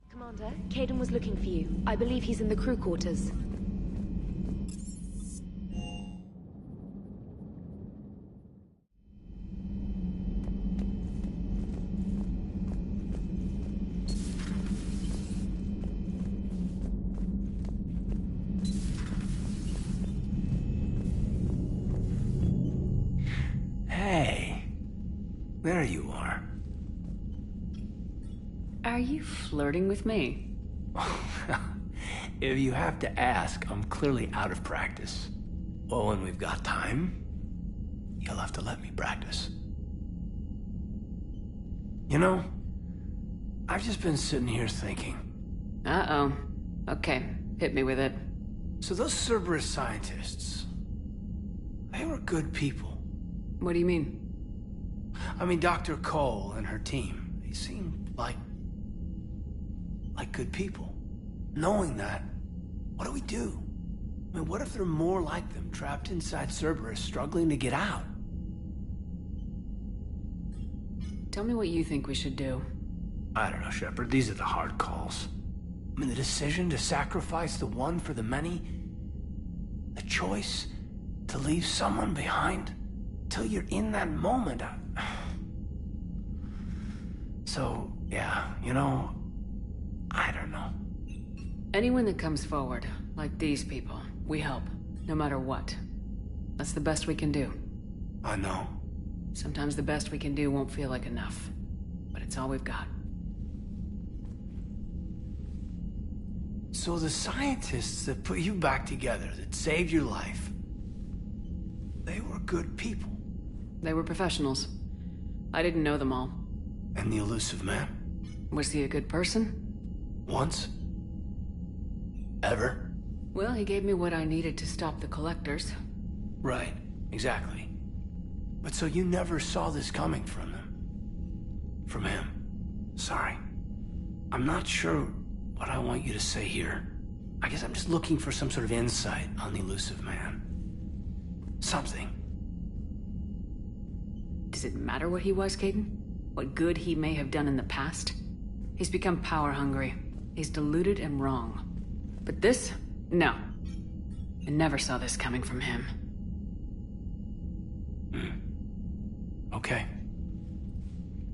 Commander, Kaidan was looking for you. I believe he's in the crew quarters. There you are. Are you flirting with me? If you have to ask, I'm clearly out of practice. Well, when we've got time, you'll have to let me practice. You know, I've just been sitting here thinking. Uh-oh. Okay, hit me with it. So those Cerberus scientists, they were good people. What do you mean? I mean, Dr. Cole and her team, they seemed like good people. Knowing that, what do we do? I mean, what if there are more like them, trapped inside Cerberus, struggling to get out? Tell me what you think we should do. I don't know, Shepard. These are the hard calls. I mean, the decision to sacrifice the one for the many, the choice to leave someone behind till you're in that moment. So, yeah, you know, I don't know. Anyone that comes forward, like these people, we help, no matter what. That's the best we can do. I know. Sometimes the best we can do won't feel like enough, but it's all we've got. So the scientists that put you back together, that saved your life, they were good people. They were professionals. I didn't know them all. And the Illusive Man? Was he a good person? Once? Ever? Well, he gave me what I needed to stop the Collectors. Right, exactly. But so you never saw this coming from them? From him? Sorry. I'm not sure what I want you to say here. I guess I'm just looking for some sort of insight on the Illusive Man. Something. Does it matter what he was, Caden? What good he may have done in the past? He's become power-hungry. He's deluded and wrong. But this? No. I never saw this coming from him. Okay.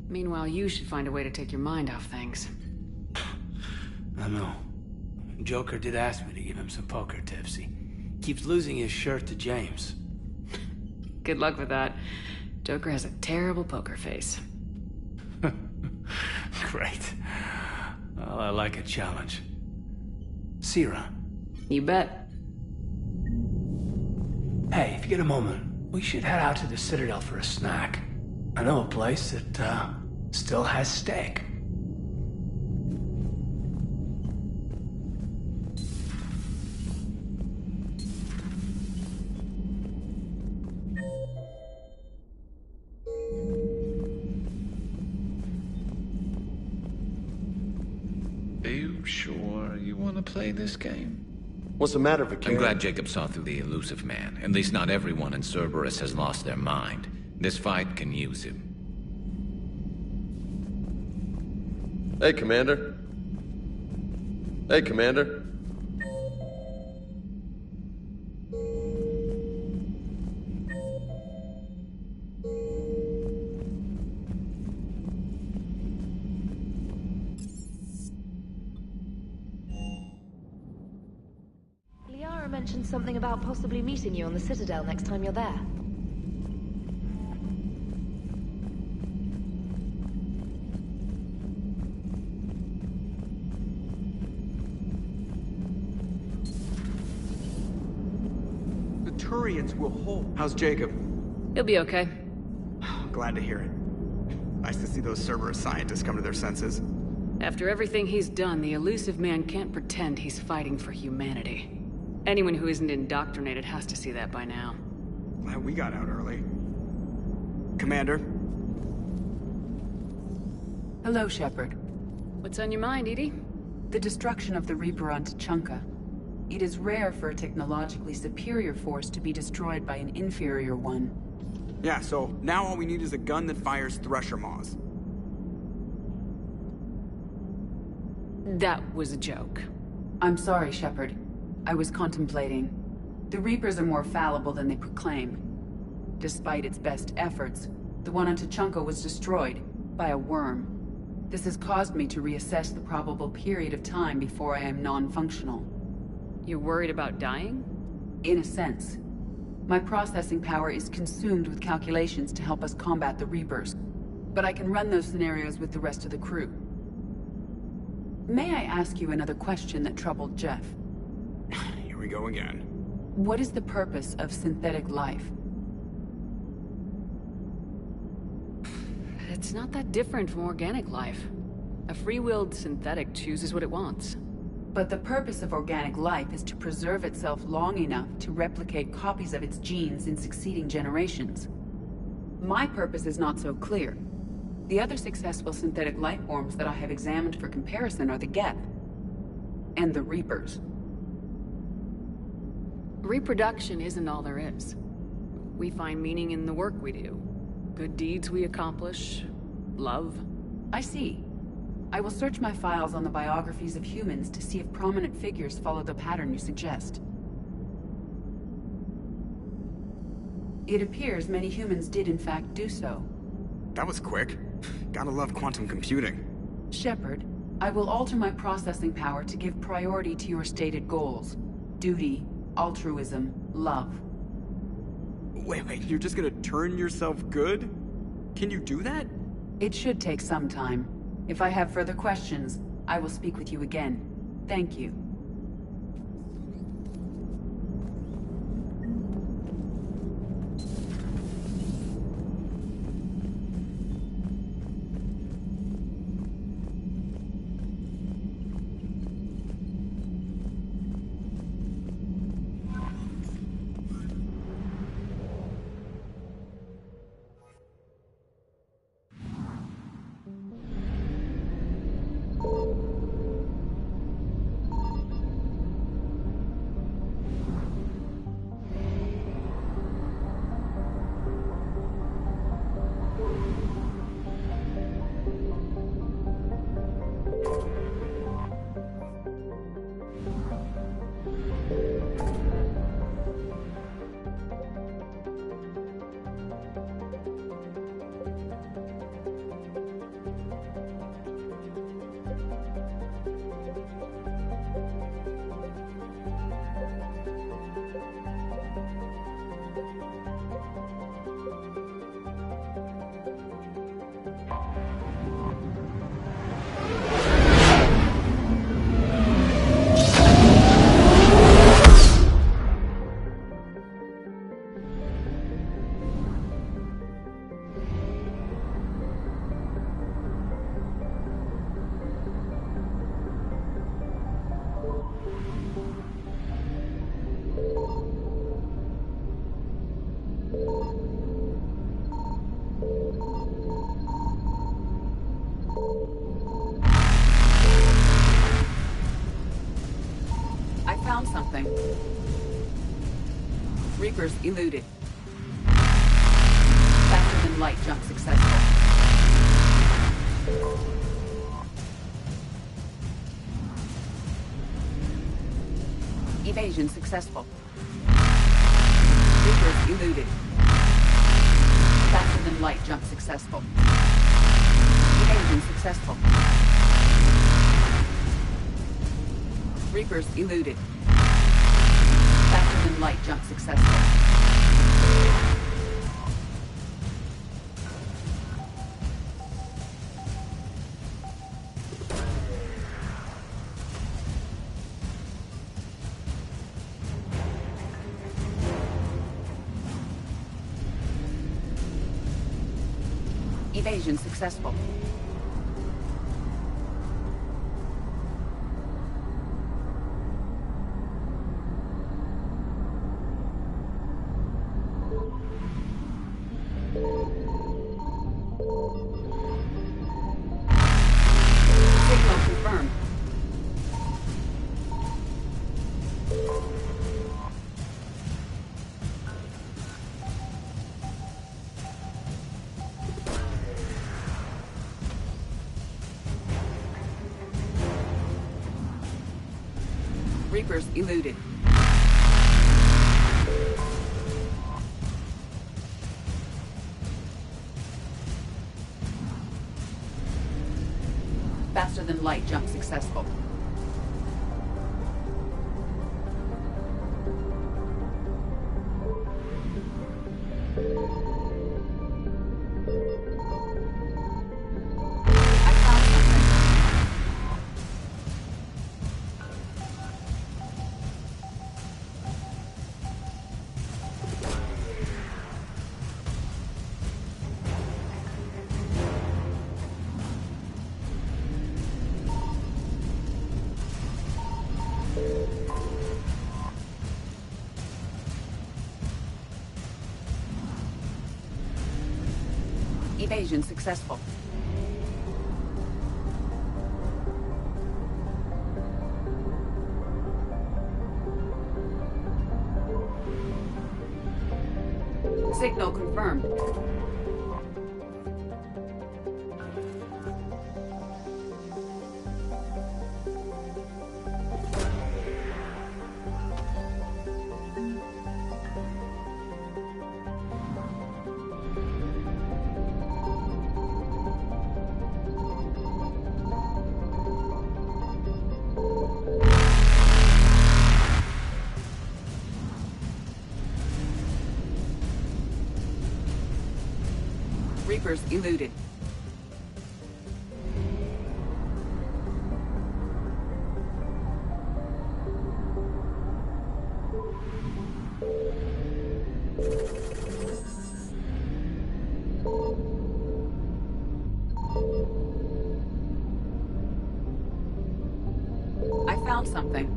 Meanwhile, you should find a way to take your mind off things. I know. Joker did ask me to give him some poker tips. He keeps losing his shirt to James. Good luck with that. Joker has a terrible poker face. Great. Well, I like a challenge. Sierra. You bet. Hey, if you get a moment, we should head out to the Citadel for a snack. I know a place that, still has steak. Are you sure you want to play this game? What's the matter, Vicarian? I'm glad Jacob saw through the Illusive Man. At least not everyone in Cerberus has lost their mind. This fight can use him. Hey, Commander. Hey, Commander. Liara mentioned something about possibly meeting you on the Citadel next time you're there. Turians will hold. How's Jacob? He'll be okay. Glad to hear it. Nice to see those Cerberus scientists come to their senses. After everything he's done, the Illusive Man can't pretend he's fighting for humanity. Anyone who isn't indoctrinated has to see that by now. Glad we got out early. Commander? Hello, Shepard. What's on your mind, EDI? The destruction of the Reaper on Tuchanka. It is rare for a technologically superior force to be destroyed by an inferior one. Yeah, so now all we need is a gun that fires Thresher Maws. That was a joke. I'm sorry, Shepard. I was contemplating. The Reapers are more fallible than they proclaim. Despite its best efforts, the one on Tuchanka was destroyed by a worm. This has caused me to reassess the probable period of time before I am non-functional. You're worried about dying? In a sense. My processing power is consumed with calculations to help us combat the Reapers. but I can run those scenarios with the rest of the crew. May I ask you another question that troubled Jeff? Here we go again. What is the purpose of synthetic life? It's not that different from organic life. A free-willed synthetic chooses what it wants. But the purpose of organic life is to preserve itself long enough to replicate copies of its genes in succeeding generations. My purpose is not so clear. The other successful synthetic life forms that I have examined for comparison are the Geth and the Reapers. Reproduction isn't all there is. We find meaning in the work we do. Good deeds we accomplish. Love. I see. I will search my files on the biographies of humans to see if prominent figures follow the pattern you suggest. It appears many humans did in fact do so. That was quick. Gotta love quantum computing. Shepard, I will alter my processing power to give priority to your stated goals. Duty, altruism, love. Wait, you're just gonna turn yourself good? Can you do that? It should take some time. If I have further questions, I will speak with you again. Thank you. Something. Reapers eluded. Faster than light jump successful. Evasion successful. Reapers eluded. Faster than light jump successful. Evasion successful. Reapers eluded. Faster than light jump successful. Evasion successful. Reapers eluded. Faster than light jump successful. Evasion successful. Signal confirmed. Reapers eluded. I found something.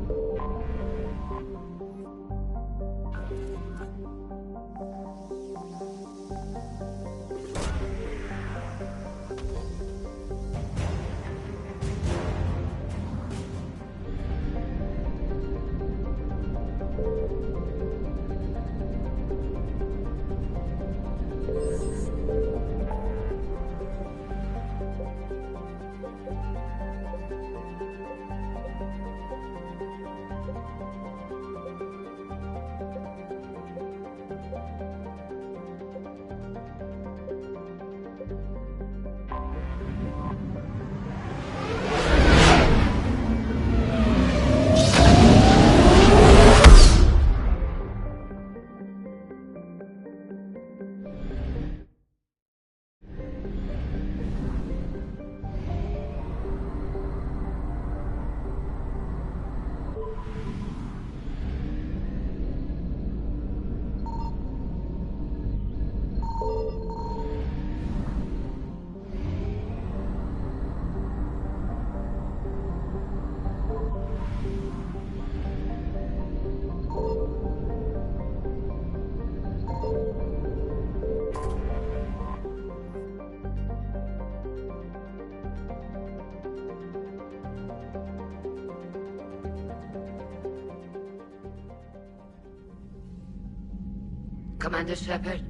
Commander Shepard,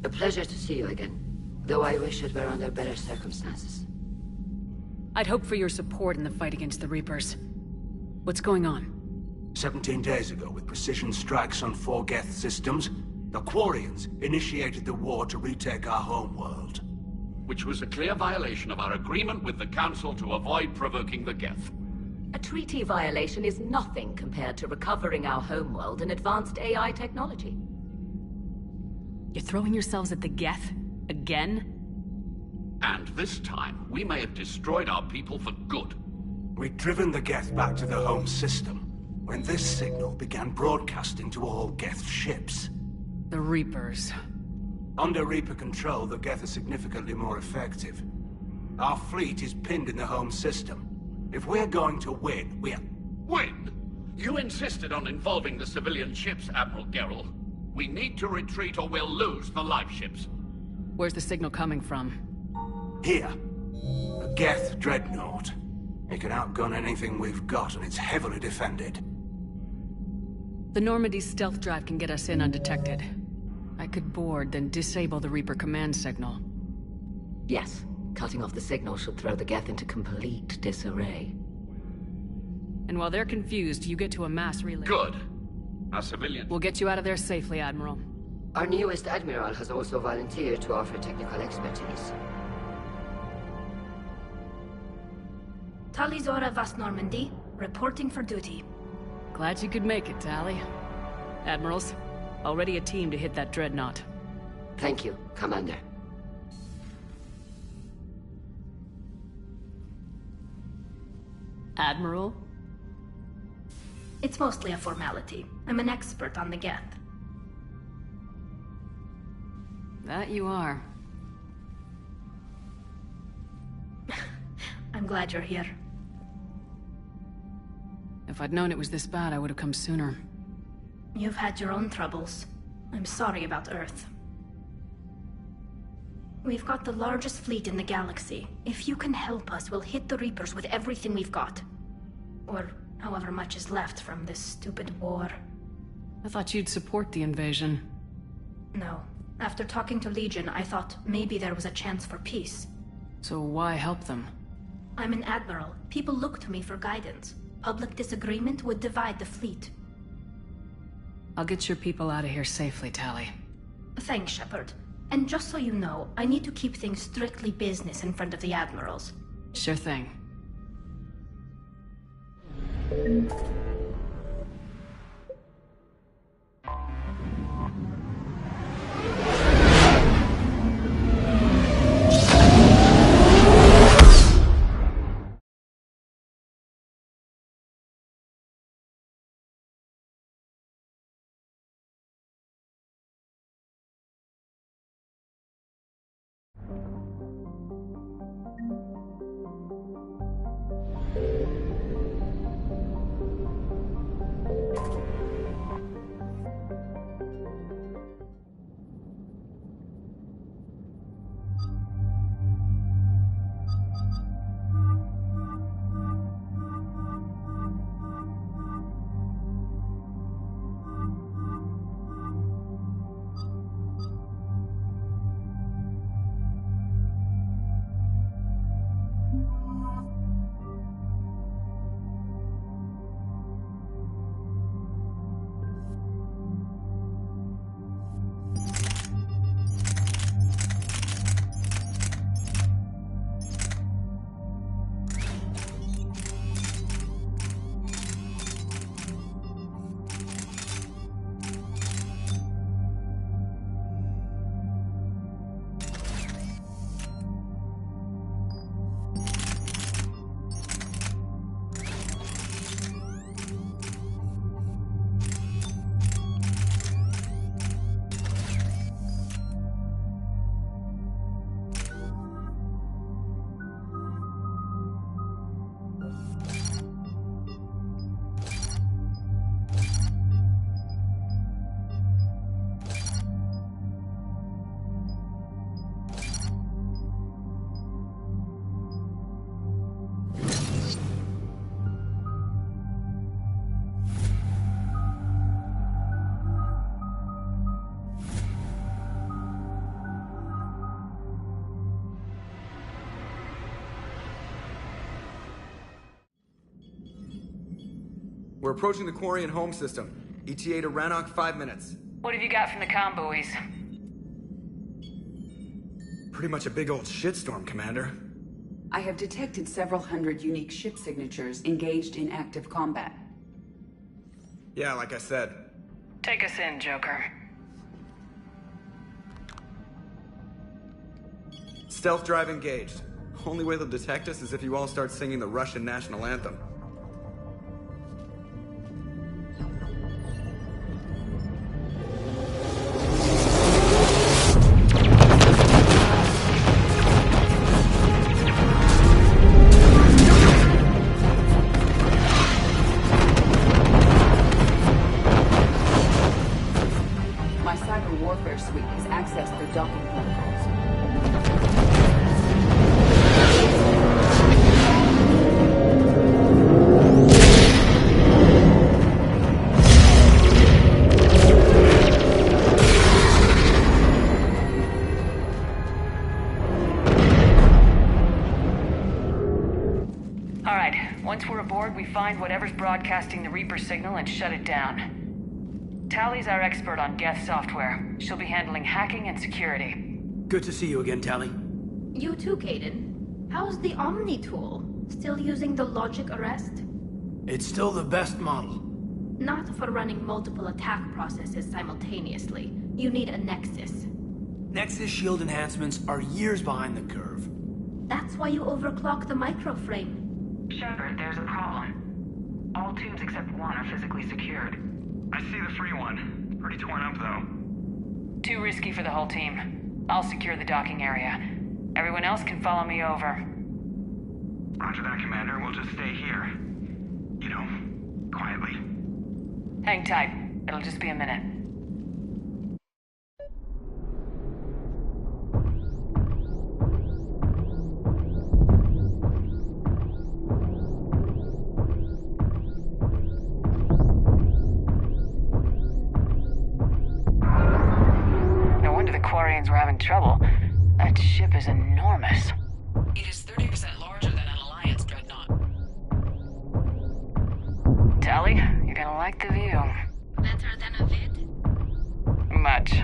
a pleasure to see you again, though I wish it were under better circumstances. I'd hoped for your support in the fight against the Reapers. What's going on? 17 days ago, with precision strikes on 4 Geth systems, the Quarians initiated the war to retake our homeworld. Which was a clear violation of our agreement with the Council to avoid provoking the Geth. A treaty violation is nothing compared to recovering our homeworld and advanced AI technology. You're throwing yourselves at the Geth? Again? And this time, we may have destroyed our people for good. We'd driven the Geth back to the home system, when this signal began broadcasting to all Geth ships. The Reapers. Under Reaper control, the Geth are significantly more effective. Our fleet is pinned in the home system. If we're going to win, Win? You insisted on involving the civilian ships, Admiral Gerrel. We need to retreat or we'll lose the live ships. Where's the signal coming from? Here. A Geth dreadnought. It can outgun anything we've got, and it's heavily defended. The Normandy stealth drive can get us in undetected. I could board, then disable the Reaper command signal. Yes. Cutting off the signal should throw the Geth into complete disarray. And while they're confused, you get to a mass relay. Good. Our civilians... We'll get you out of there safely, Admiral. Our newest Admiral has also volunteered to offer technical expertise. Talizora Vast Normandy, reporting for duty. Glad you could make it, Tali. Admirals, already a team to hit that dreadnought. Thank you, Commander. Admiral? It's mostly a formality. I'm an expert on the Geth. That you are. I'm glad you're here. If I'd known it was this bad, I would have come sooner. You've had your own troubles. I'm sorry about Earth. We've got the largest fleet in the galaxy. If you can help us, we'll hit the Reapers with everything we've got. Or however much is left from this stupid war. I thought you'd support the invasion. No. After talking to Legion, I thought maybe there was a chance for peace. So why help them? I'm an admiral. People look to me for guidance. Public disagreement would divide the fleet. I'll get your people out of here safely, Tali. Thanks, Shepard. And just so you know, I need to keep things strictly business in front of the admirals. Sure thing. We're approaching the Quarian home system. ETA to Rannoch, 5 minutes. What have you got from the comm buoys? Pretty much a big old shitstorm, Commander. I have detected several hundred unique ship signatures engaged in active combat. Yeah, like I said. Take us in, Joker. Stealth drive engaged. Only way they'll detect us is if you all start singing the Russian national anthem. My cyber warfare suite has accessed their docking protocols. All right, once we're aboard, we find whatever's broadcasting the Reaper signal and shut it down. Tali's our expert on Geth software. She'll be handling hacking and security. Good to see you again, Tali. You too, Kaidan. How's the Omni tool? Still using the logic arrest? It's still the best model. Not for running multiple attack processes simultaneously. You need a Nexus. Nexus shield enhancements are years behind the curve. That's why you overclock the microframe. Shepard, there's a problem. All tubes except one are physically secured. I see the free one. Pretty torn up, though. Too risky for the whole team. I'll secure the docking area. Everyone else can follow me over. Roger that, Commander. We'll just stay here. You know, quietly. Hang tight. It'll just be a minute. Salarians were having trouble. That ship is enormous. It is 30% larger than an Alliance dreadnought. Tali, you're gonna like the view. Better than a vid? Much.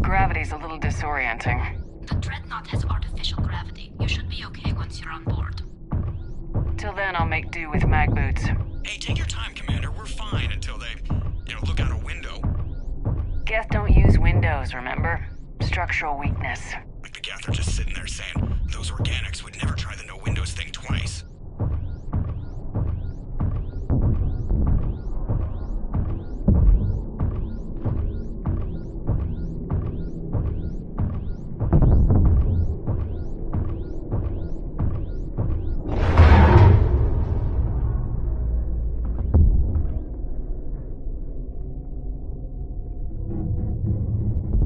Gravity's a little disorienting. The Dreadnought has artificial gravity. You should be okay once you're on board. Till then, I'll make do with mag boots. Hey, take your time, Commander. We're fine until they, look out a window. Geth don't use windows, remember? Structural weakness. Like the Geth are just sitting there saying, those organics would never try the no-windows thing twice.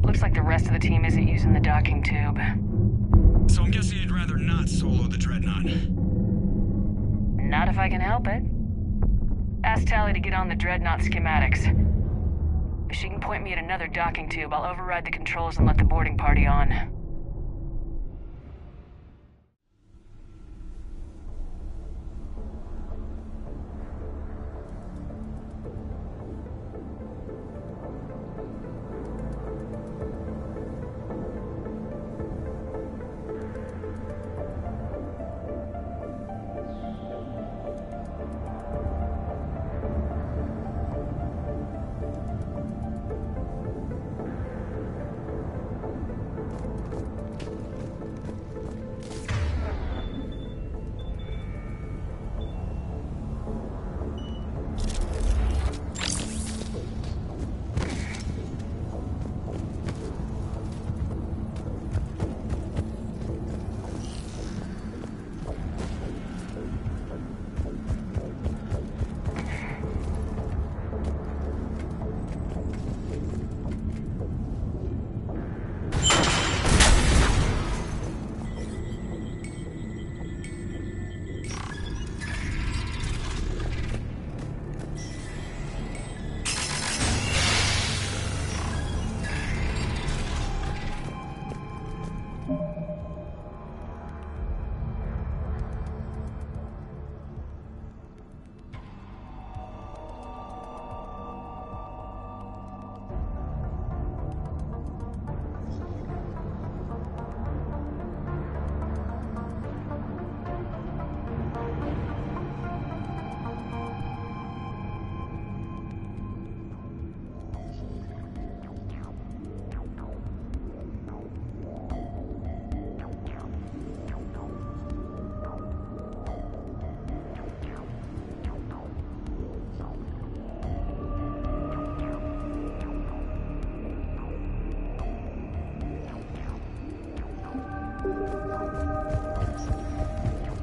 Looks like the rest of the team isn't using the docking tube. So I'm guessing you'd rather not solo the Dreadnought. Not if I can help it. Ask Tali to get on the Dreadnought schematics. If she can point me at another docking tube, I'll override the controls and let the boarding party on.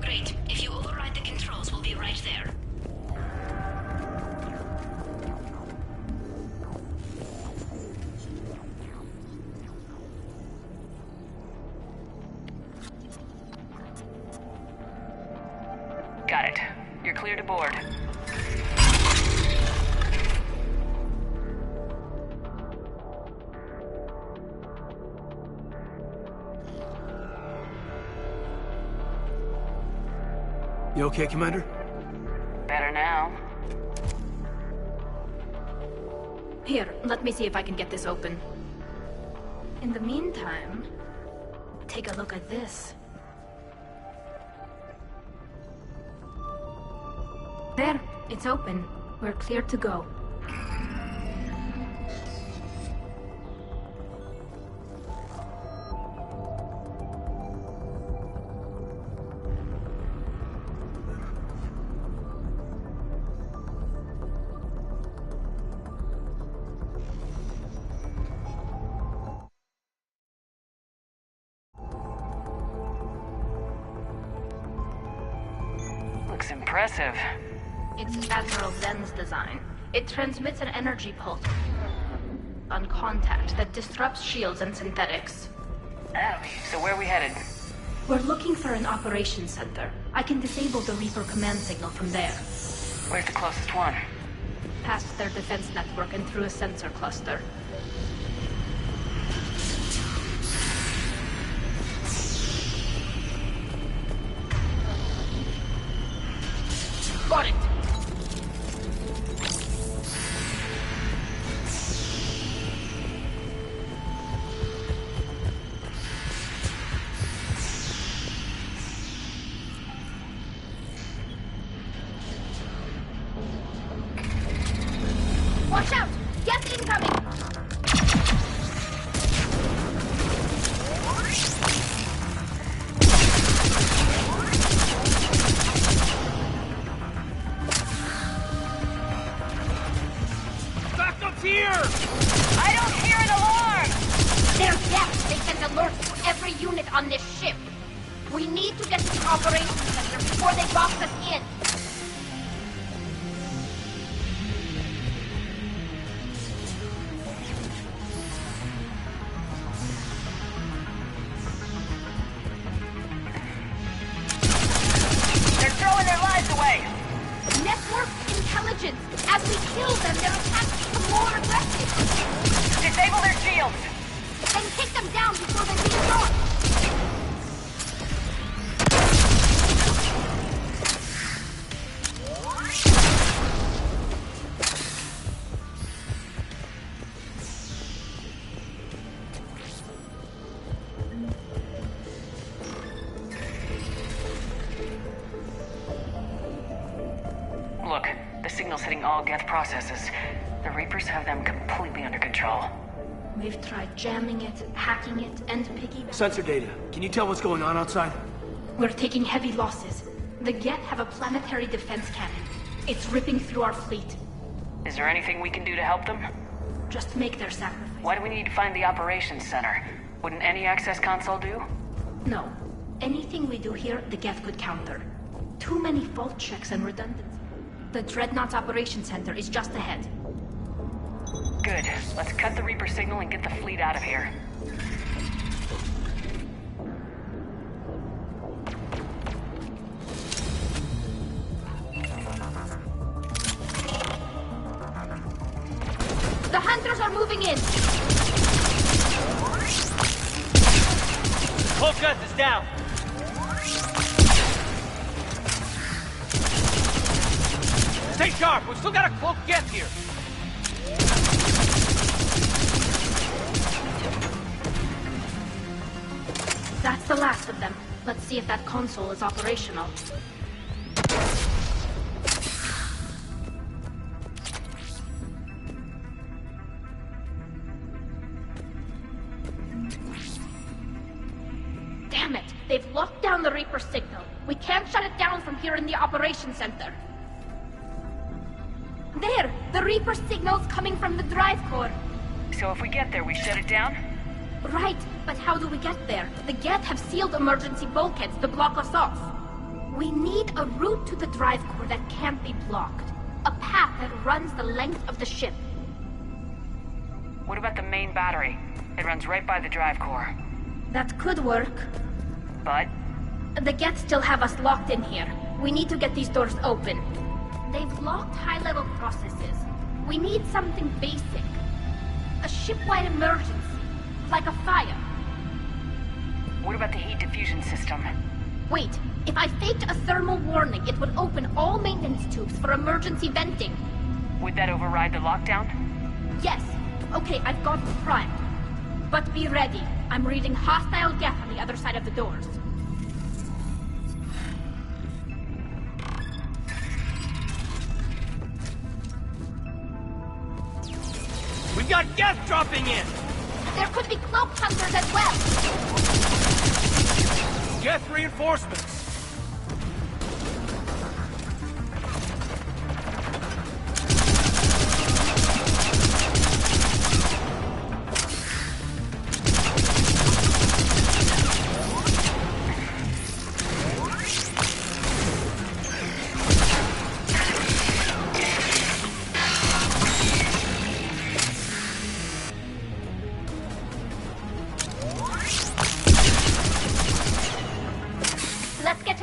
Great. If you override the controls, we'll be right there. Got it. You're clear to board. You okay, Commander? Better now. Here, let me see if I can get this open. In the meantime, take a look at this. There, it's open. We're clear to go. Looks impressive. It's Admiral Zen's design. It transmits an energy pulse on contact that disrupts shields and synthetics. Oh, so where are we headed? We're looking for an operations center. I can disable the Reaper command signal from there. Where's the closest one? Past their defense network and through a sensor cluster. Got it! Watch out! Gas incoming! Backup's here! I don't hear an alarm! They're deaf! They send alerts to every unit on this ship! We need to get to the operations center before they box us in! They're throwing their lives away! Network intelligence! As we kill them, their attacks become more aggressive! Disable their shields! Then take them down before they leave north! Look, the signal's hitting all Geth processes. The Reapers have them completely under control. We've tried jamming it, hacking it, and piggybacking. Sensor data. Can you tell what's going on outside? We're taking heavy losses. The Geth have a planetary defense cannon. It's ripping through our fleet. Is there anything we can do to help them? Just make their sacrifice. Why do we need to find the operations center? Wouldn't any access console do? No. Anything we do here, the Geth could counter. Too many fault checks and redundancy. The Dreadnought's operations center is just ahead. Good. Let's cut the Reaper signal and get the fleet out of here. The hunters are moving in! Cloak Gus is down! Stay sharp! We've still got a cloak Geth here! That's the last of them. Let's see if that console is operational. Damn it! They've locked down the Reaper signal. We can't shut it down from here in the operations center. There! The Reaper signal's coming from the drive core. So if we get there, we shut it down? Right, but how do we get there? The Geth have sealed emergency bulkheads to block us off. We need a route to the drive core that can't be blocked. A path that runs the length of the ship. What about the main battery? It runs right by the drive core. That could work. But? The Geth still have us locked in here. We need to get these doors open. They've locked high-level processes. We need something basic. A ship-wide emergency. Like a fire. What about the heat diffusion system? Wait, if I faked a thermal warning, it would open all maintenance tubes for emergency venting. Would that override the lockdown? Yes. Okay, I've got it primed. But be ready. I'm reading hostile Geth on the other side of the doors. We've got Geth dropping in! There could be cloak hunters as well! Geth reinforcements!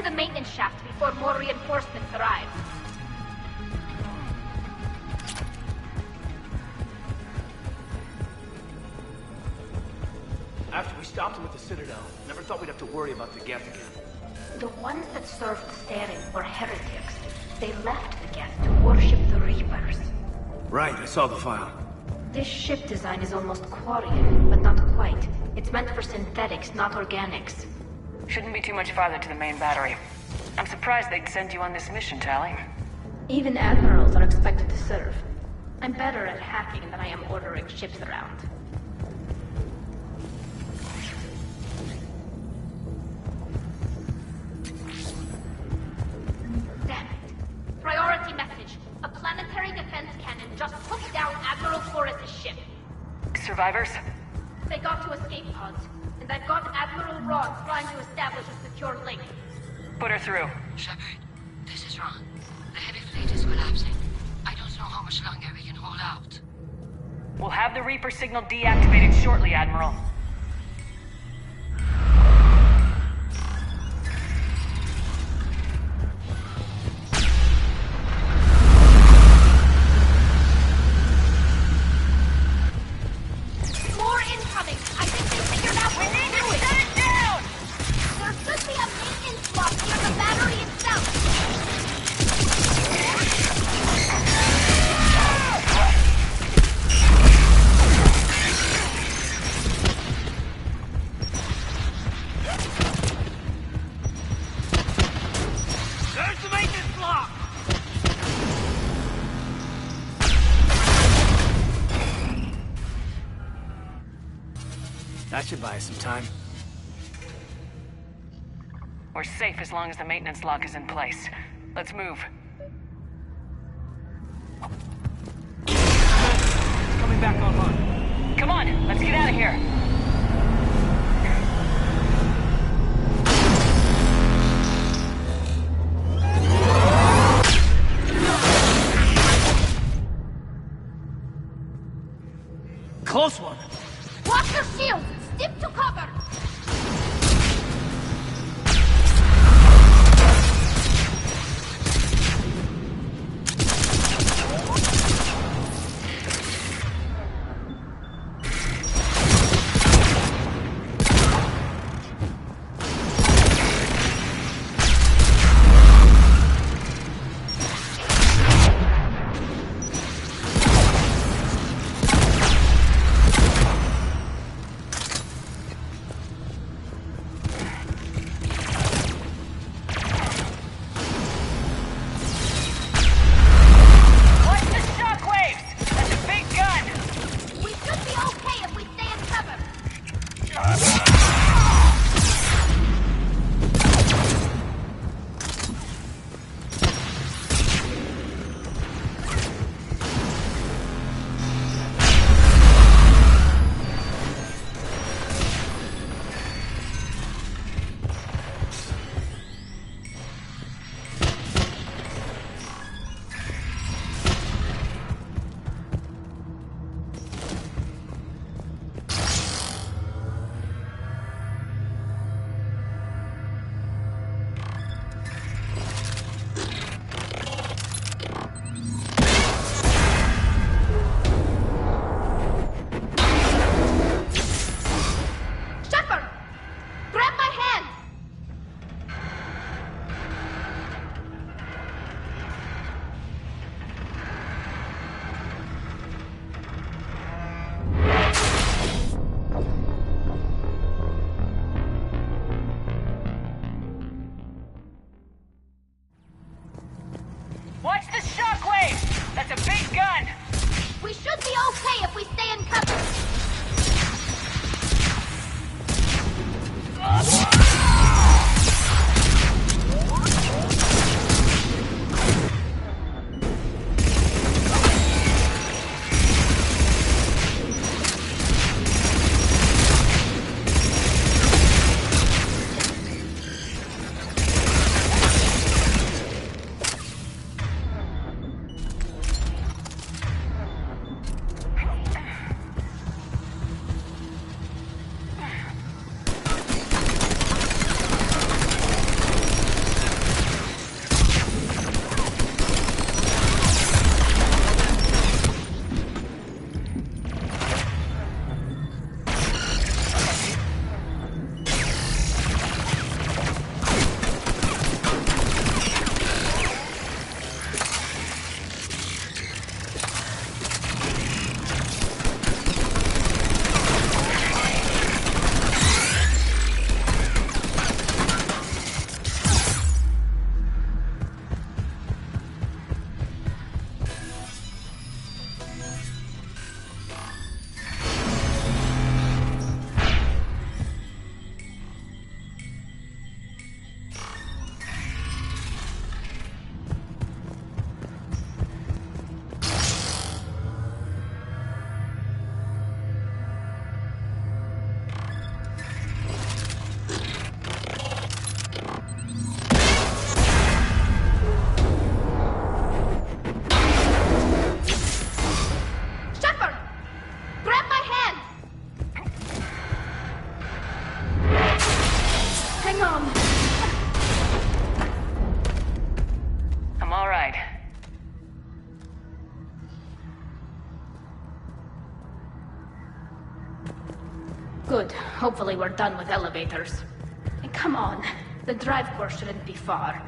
to the maintenance shaft before more reinforcements arrive. After we stopped him at the Citadel, never thought we'd have to worry about the Geth again. The ones that served Saren were heretics. They left the Geth to worship the Reapers. Right, I saw the file. This ship design is almost Quarian, but not quite. It's meant for synthetics, not organics. Shouldn't be too much farther to the main battery. I'm surprised they'd send you on this mission, Tali. Even admirals are expected to serve. I'm better at hacking than I am ordering ships around. Damn it. Priority message. A planetary defense cannon just took down Admiral Forrest's ship. Survivors? They got to escape pods, and I've got Admiral Ross trying to establish a secure link. Put her through. Shepard, this is Ron. The heavy fleet is collapsing. I don't know how much longer we can hold out. We'll have the Reaper signal deactivated shortly, Admiral. More incoming! I think they figured out what we're doing! Shut it down! There should be a maintenance block near the battery itself! There's the maintenance block! That should buy us some time. We're safe as long as the maintenance lock is in place. Let's move. Coming back online. Come on, let's get out of here. Close one. Watch your shields! Stick to cover! Watch the shockwaves! That's a big gun! We should be okay if we stay in cover! Shepard! Grab my hand! Watch the shockwaves! That's a big gun! We should be okay if we stay in cover! Hopefully we're done with elevators. And come on, the drive core shouldn't be far.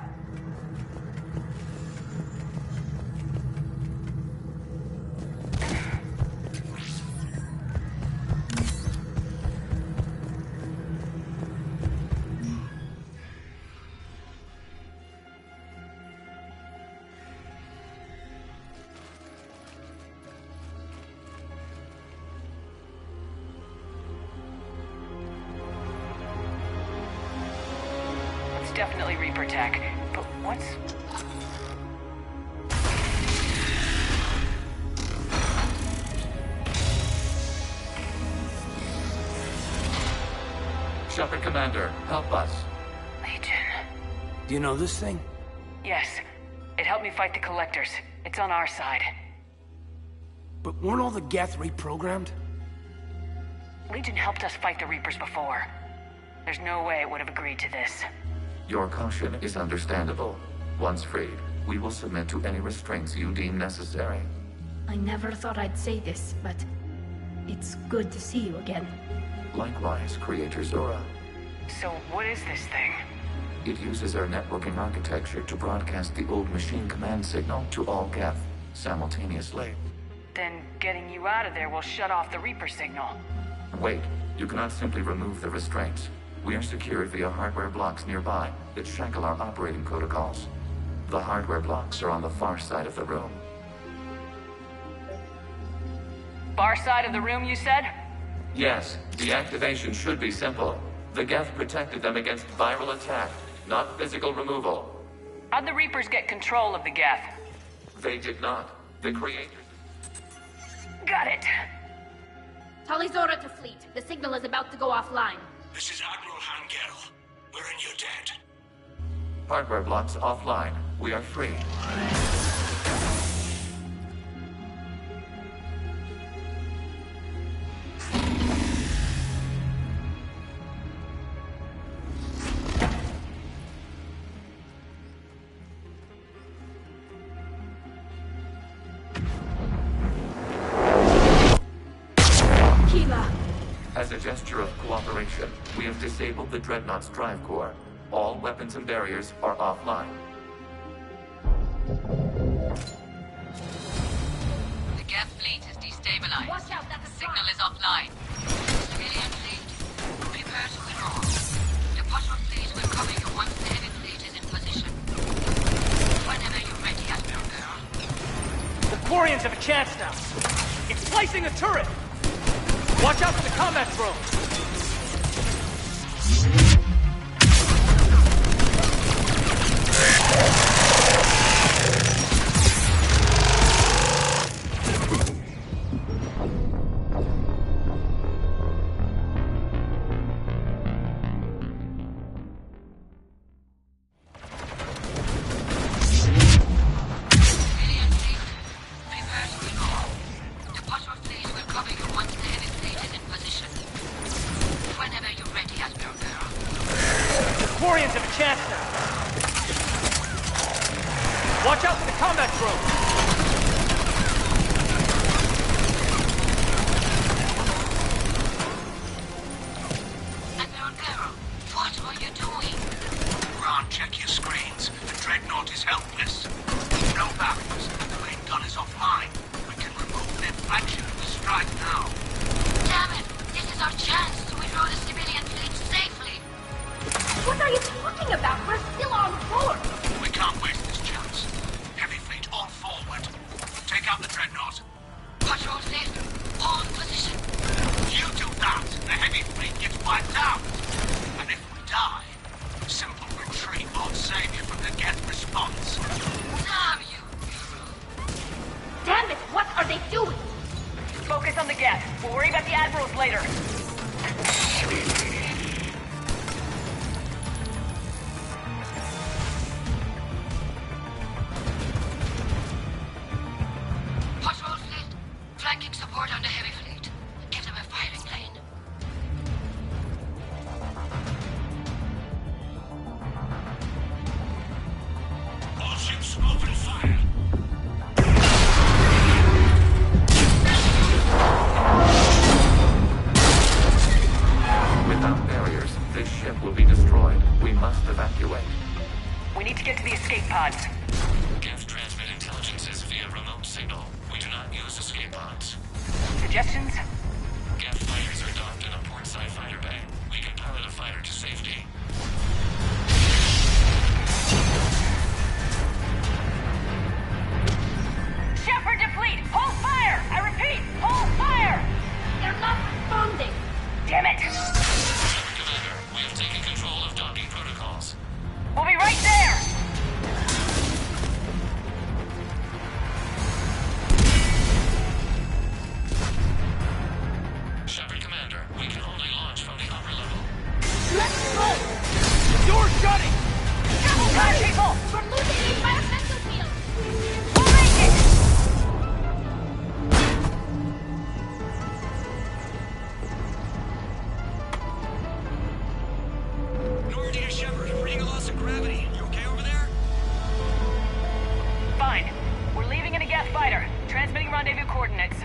Definitely Reaper tech, but what's... Shepard Commander, help us. Legion. Do you know this thing? Yes. It helped me fight the Collectors. It's on our side. But weren't all the Geth reprogrammed? Legion helped us fight the Reapers before. There's no way it would have agreed to this. Your caution is understandable. Once freed, we will submit to any restraints you deem necessary. I never thought I'd say this, but it's good to see you again. Likewise, Creator Zora. So what is this thing? It uses our networking architecture to broadcast the old machine command signal to all Geth simultaneously. Then getting you out of there will shut off the Reaper signal. Wait, you cannot simply remove the restraints. We are secured via hardware blocks nearby that shackle our operating protocols. The hardware blocks are on the far side of the room. Far side of the room, you said? Yes, deactivation should be simple. The Geth protected them against viral attack, not physical removal. How'd the Reapers get control of the Geth? They did not. The Creators... Got it. Tali Zora to fleet. The signal is about to go offline. This is Admiral Hangel. We're in your debt. Hardware blocks offline. We are free. As a gesture of cooperation, we have disabled the Dreadnought's drive core. All weapons and barriers are offline. The Geth fleet is destabilized. Watch out, that's the signal is offline. Civilian fleet, prepare to withdraw. The patrol fleet will cover you once the heavy fleet is in position. Whenever you're ready, Admiral Girl. The Quarians have a chance now. It's slicing a turret! Watch out for the combat drone! Quarians have a chance now. Watch out for the combat drone. Admiral Girl, what are you doing? Ron, check your screens. The Dreadnought is helpless. No barriers. The main gun is offline. We can remove their flagship with strike now. Damn it! This is our chance to withdraw the civilian fleet safely. What are you talking about? We're still on board. We can't waste this chance. Heavy fleet on full. escape pods. Geth transmit intelligences via remote signal. We do not use escape pods. Suggestions? Geth fighters are docked in a portside fighter bay. We can pilot a fighter to safety. Shepard deplete! Hold fire! I repeat, hold fire! They're not responding. Damn it! Commander, we have taken control of docking protocols. We'll be right there! Shepard Commander, we can only launch from the upper level. Let's go! The door's shutting! Double time, people! We're losing the environmental field. We'll make it! Normandy to Shepard, reading a loss of gravity. You okay over there? Fine. We're leaving in a Geth fighter. Transmitting rendezvous coordinates.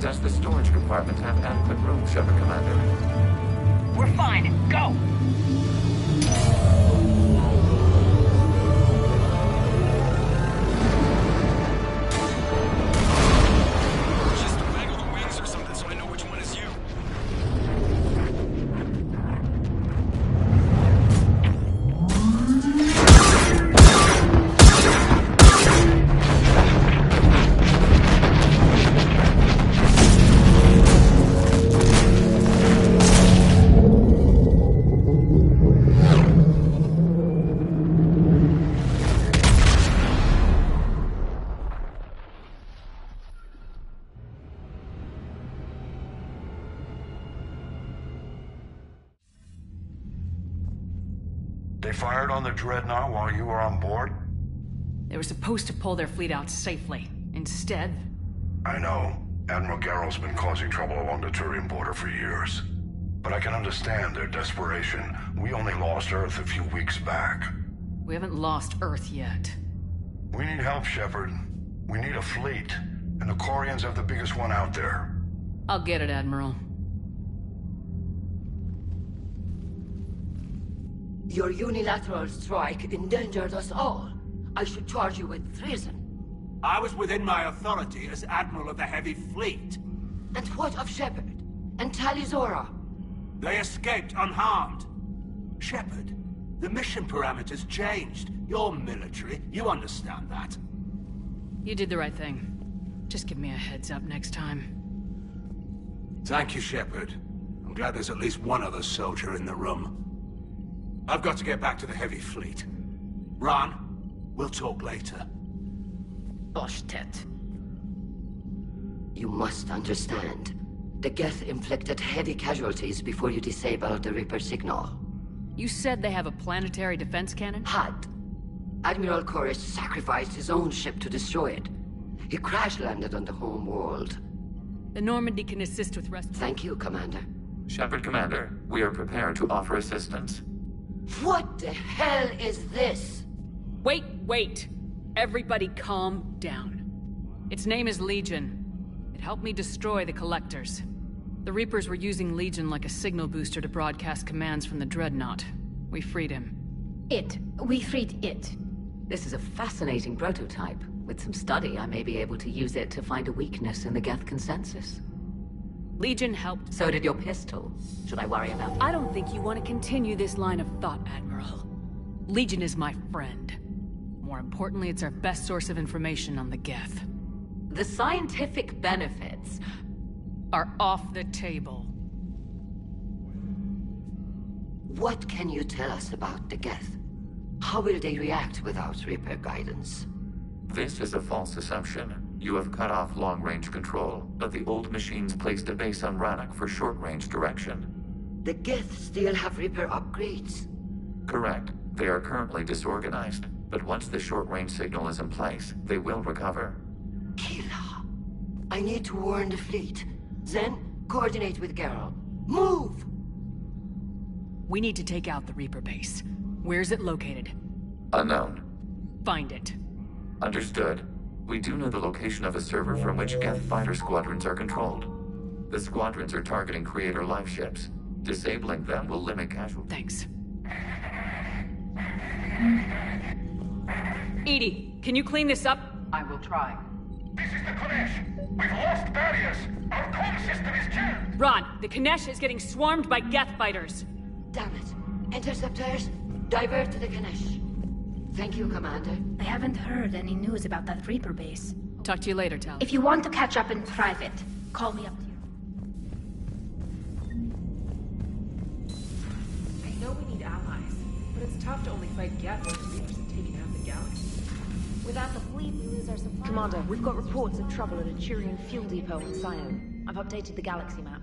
Does the storage compartment have adequate room, Shepard Commander? We're fine. Go! Just waggle the wings or something so I know which one is you. They fired on the Dreadnought while you were on board? They were supposed to pull their fleet out safely. Instead... I know. Admiral Garrel's been causing trouble along the Turian border for years. But I can understand their desperation. We only lost Earth a few weeks back. we haven't lost Earth yet. We need help, Shepard. We need a fleet. And the Quarians have the biggest one out there. I'll get it, Admiral. Your unilateral strike endangered us all. I should charge you with treason. I was within my authority as Admiral of the Heavy Fleet. And what of Shepard? And Talizora? They escaped unharmed. Shepard, the mission parameters changed. You're military. You understand that. You did the right thing. Just give me a heads up next time. Thank you, Shepard. I'm glad there's at least one other soldier in the room. I've got to get back to the Heavy Fleet. Ron, we'll talk later. Boshtet. You must understand. The Geth inflicted heavy casualties before you disabled the Reaper signal. You said they have a planetary defense cannon? Had. Admiral Koresh sacrificed his own ship to destroy it. He crash-landed on the home world. The Normandy can assist with rescue. Thank you, Commander. Shepard, Commander, we are prepared to offer assistance. What the hell is this? Wait! Everybody calm down. Its name is Legion. It helped me destroy the Collectors. The Reapers were using Legion like a signal booster to broadcast commands from the Dreadnought. We freed him. We freed it. This is a fascinating prototype. With some study, I may be able to use it to find a weakness in the Geth consensus. Legion helped. So did your pistol. Should I worry about that? I don't think you want to continue this line of thought, Admiral. Legion is my friend. More importantly, it's our best source of information on the Geth. The scientific benefits are off the table. What can you tell us about the Geth? How will they react without Reaper guidance? This is a false assumption. You have cut off long-range control, but the old machines placed a base on Rannoch for short-range direction. The Geth still have Reaper upgrades? Correct. They are currently disorganized, but once the short-range signal is in place, they will recover. Kila, I need to warn the fleet. Then, coordinate with Garrel. Move! We need to take out the Reaper base. Where's it located? Unknown. Find it. Understood. We do know the location of a server from which Geth fighter squadrons are controlled. The squadrons are targeting Creator life ships. Disabling them will limit casualties. Thanks. Edie, can you clean this up? I will try. This is the Konesh. We've lost barriers. Our comm system is jammed. Ron, the Kanesh is getting swarmed by Geth fighters. Damn it. Interceptors, divert to the Ganesh. Thank you, Commander. I haven't heard any news about that Reaper base. Talk to you later, Tal. If you want to catch up in private, call me up here. I know we need allies, but it's tough to only fight Geth when the Reapers have taken out the galaxy. Without the fleet, we lose our supply. Commander, we've got reports of trouble at a Turian fuel depot in Scion. I've updated the galaxy map.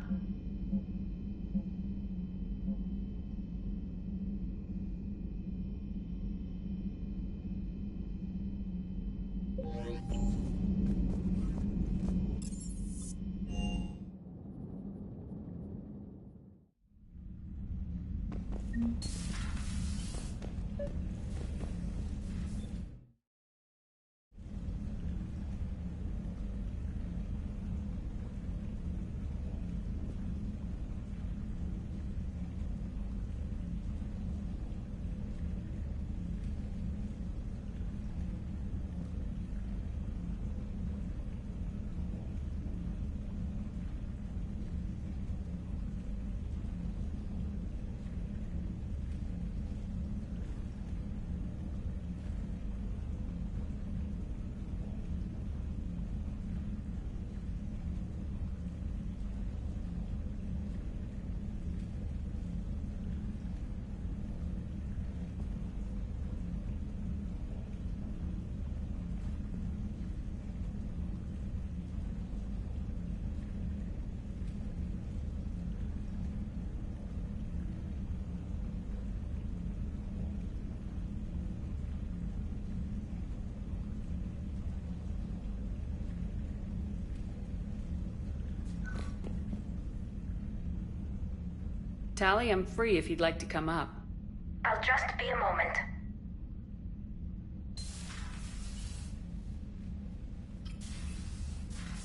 Tally, I'm free if you'd like to come up. I'll just be a moment.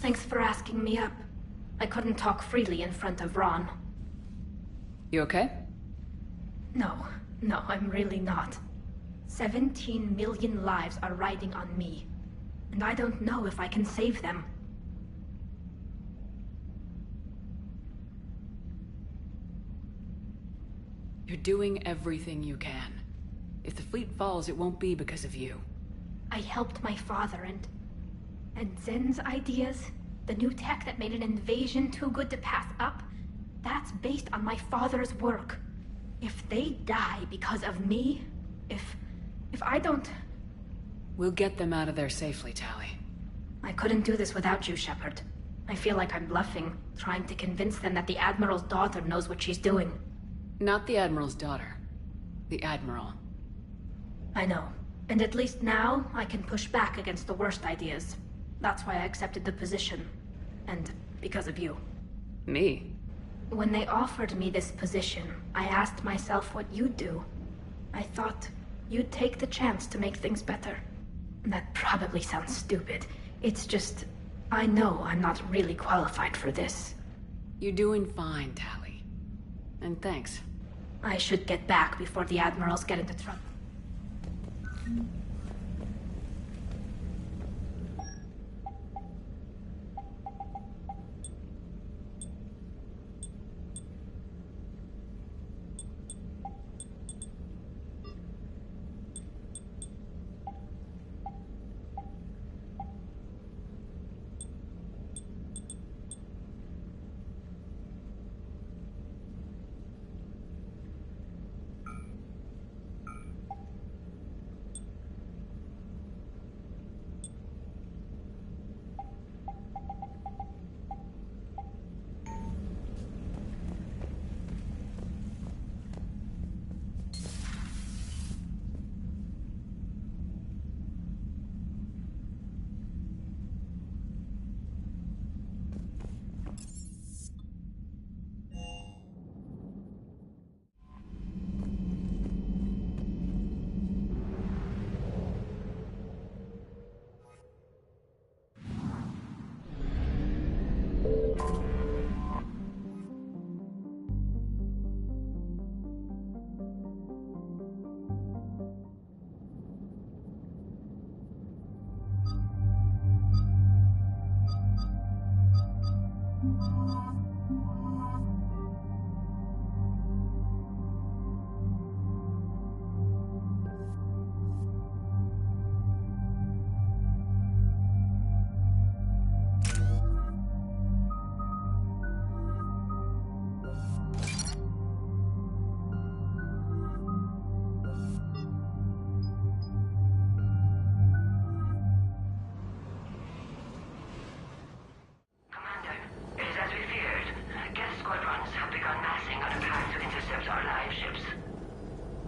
Thanks for asking me up. I couldn't talk freely in front of Ron. You okay? No, I'm really not. 17 million lives are riding on me, and I don't know if I can save them. You're doing everything you can. If the fleet falls, it won't be because of you. I helped my father and Zen's ideas, the new tech that made an invasion too good to pass up, that's based on my father's work. If they die because of me, if I don't... We'll get them out of there safely, Tally. I couldn't do this without you, Shepard. I feel like I'm bluffing, trying to convince them that the Admiral's daughter knows what she's doing. Not the Admiral's daughter. The Admiral. I know. And at least now, I can push back against the worst ideas. That's why I accepted the position. And because of you. Me? When they offered me this position, I asked myself what you'd do. I thought you'd take the chance to make things better. That probably sounds stupid. It's just, I know I'm not really qualified for this. You're doing fine, Tally. And thanks. I should get back before the Admirals get into trouble.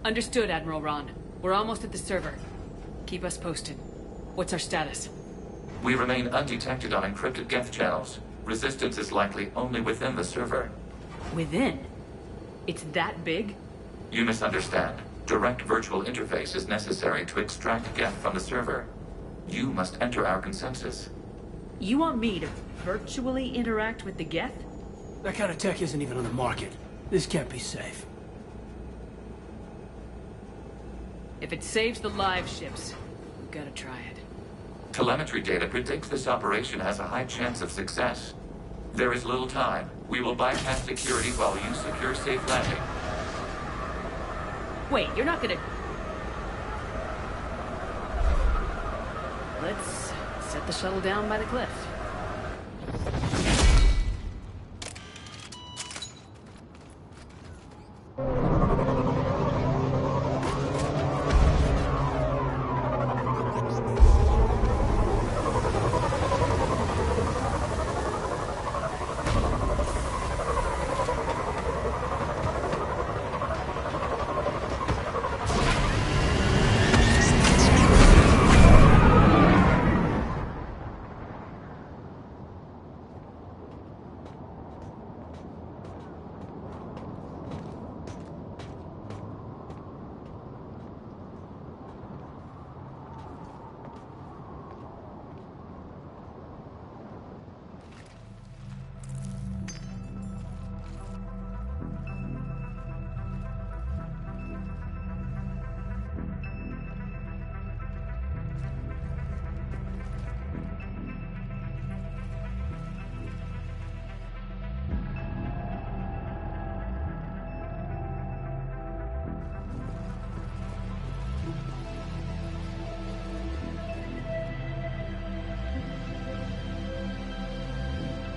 Understood, Admiral Ron. We're almost at the server. Keep us posted. What's our status? We remain undetected on encrypted Geth channels. Resistance is likely only within the server. Within? It's that big? You misunderstand. Direct virtual interface is necessary to extract Geth from the server. You must enter our consensus. You want me to virtually interact with the Geth? That kind of tech isn't even on the market. This can't be safe. If it saves the live ships, we've gotta try it. Telemetry data predicts this operation has a high chance of success. There is little time. We will bypass security while you secure safe landing. Wait, you're not gonna... Let's set the shuttle down by the cliff.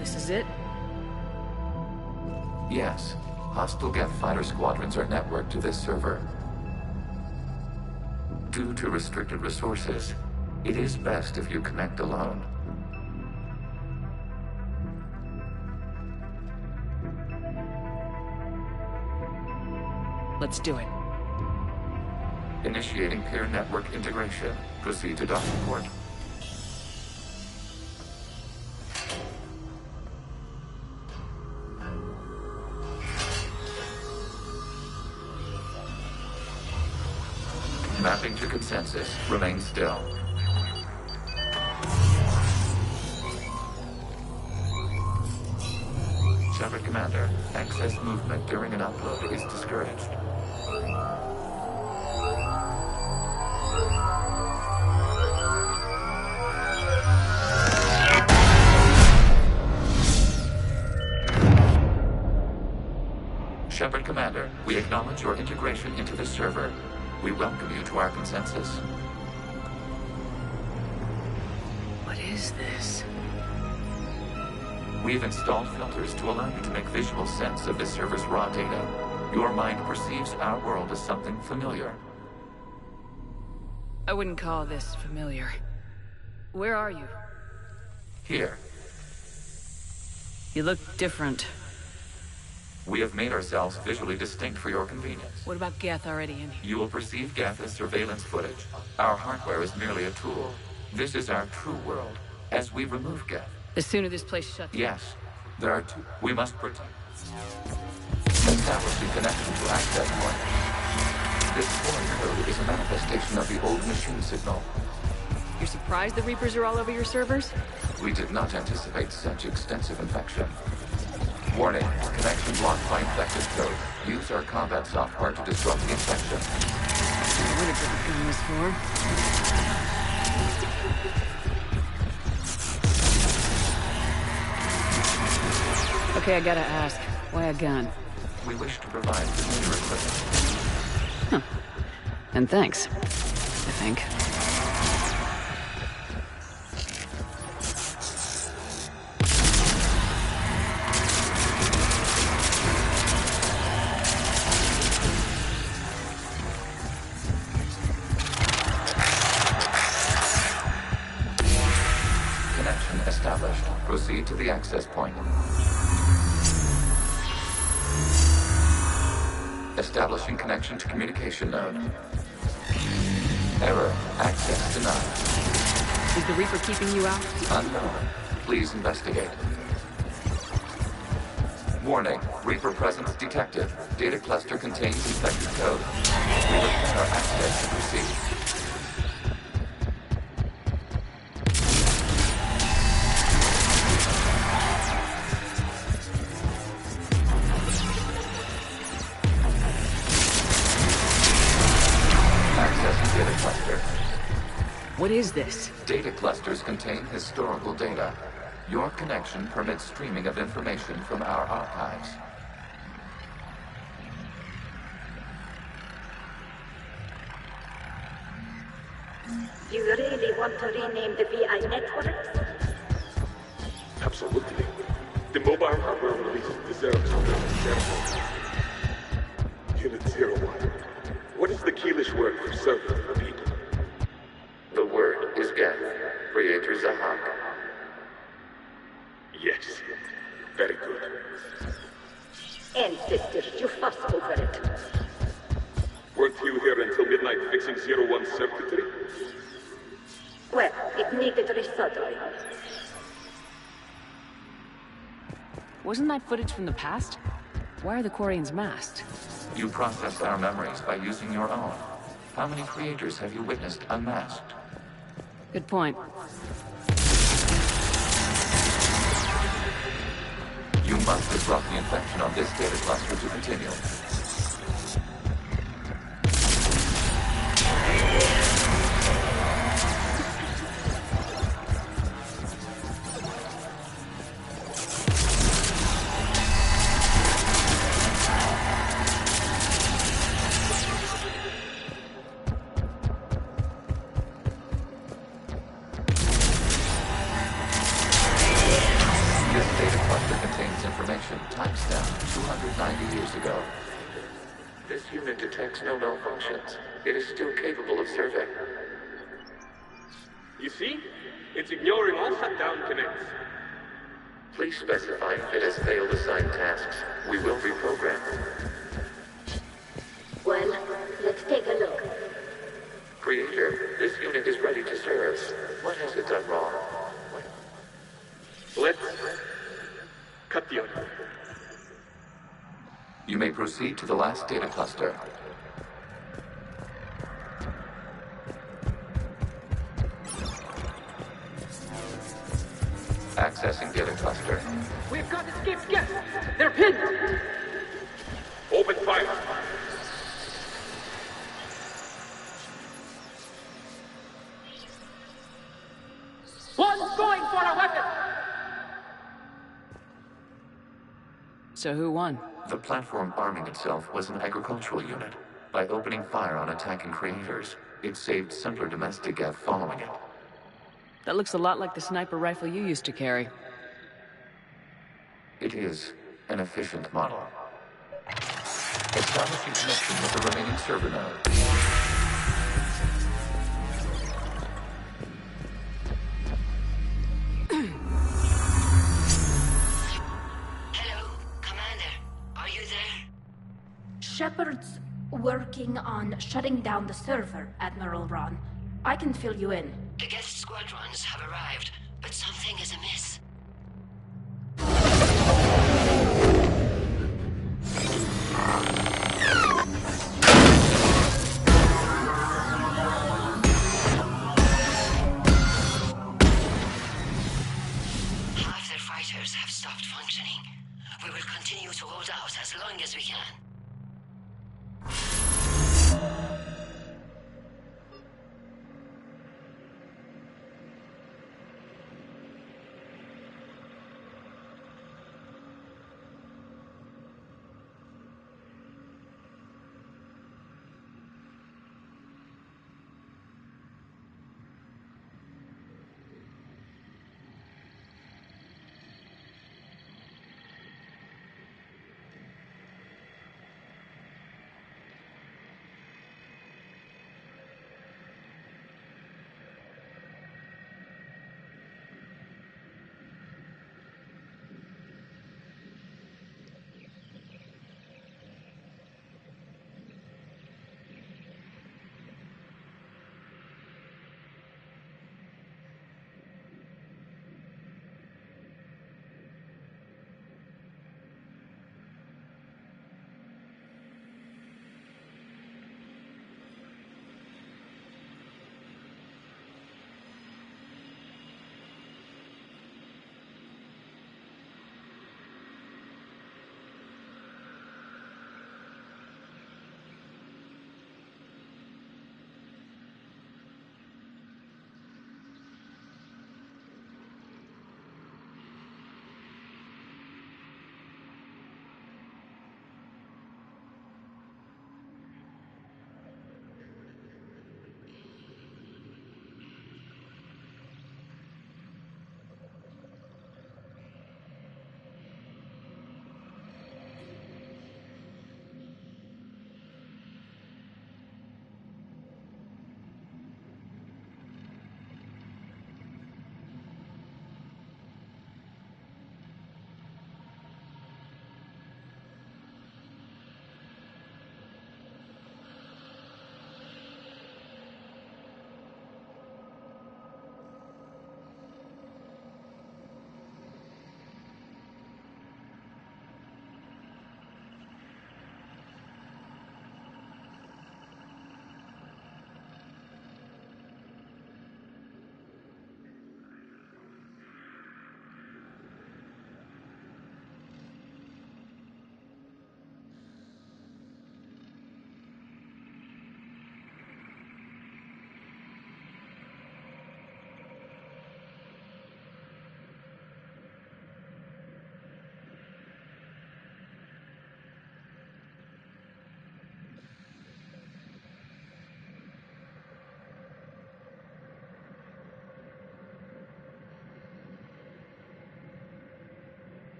This is it? Yes. Hostile Geth fighter squadrons are networked to this server. Due to restricted resources, it is best if you connect alone. Let's do it. Initiating peer network integration. Proceed to docking port. Mapping to consensus. Remain still. Shepard Commander, access movement during an upload is discouraged. Shepard Commander, we acknowledge your integration into the server. We welcome you to our consensus. What is this? We've installed filters to allow you to make visual sense of the server's raw data. Your mind perceives our world as something familiar. I wouldn't call this familiar. Where are you? Here. You look different. We have made ourselves visually distinct for your convenience. What about Geth already in here? You will perceive Geth as surveillance footage. Our hardware is merely a tool. This is our true world. As we remove Geth... The sooner this place shuts down. Yes. There are two. We must protect. Establish the connection to access point. This foreign code is a manifestation of the old machine signal. You're surprised the Reapers are all over your servers? We did not anticipate such extensive infection. Warning, connection blocked by infected code. Use our combat software to disrupt the infection. What did that gun was for? Okay, I gotta ask. Why a gun? We wish to provide familiar equipment. Huh. And thanks. I think. Proceed to the access point. Establishing connection to communication node. Error. Access denied. Is the Reaper keeping you out? Unknown. Please investigate. Warning. Reaper presence detected. Data cluster contains infected code. We require access to proceed. Accessing data cluster. What is this? Data clusters contain historical data. Your connection permits streaming of information from our archives. You really want to rename the VI network? Absolutely. The mobile hardware release deserves to be Unit 01. What is the Keelish word for server for people? The word is Geth. Creator Zahak. Yes. Very good. Ancestors, you fuss over it. Weren't you here until midnight fixing 01 circuitry? Well, it needed resoldering. Wasn't that footage from the past? Why are the Quarians masked? You process our memories by using your own. How many creators have you witnessed unmasked? Good point. You must disrupt the infection on this data cluster to continue. No malfunctions. It is still capable of survey. You see? It's ignoring all shutdown connects. Please specify if it has failed assigned tasks. We will reprogram. Well, let's take a look. Creator, this unit is ready to serve. What has it done wrong? Let's cut the audio. You may proceed to the last data cluster. Accessing data cluster. We've got escaped guests! They're pinned! Open fire! One's going for a weapon! So who won? The platform arming itself was an agricultural unit. By opening fire on attacking creators, it saved simpler domestic Geth following it. That looks a lot like the sniper rifle you used to carry. It is an efficient model. Establishing connection with the remaining server node. Hello, Commander. Are you there? Shepard's working on shutting down the server, Admiral Ron. I can fill you in. The guest squadrons have arrived, but something is amiss. Half their fighters have stopped functioning. We will continue to hold out as long as we can.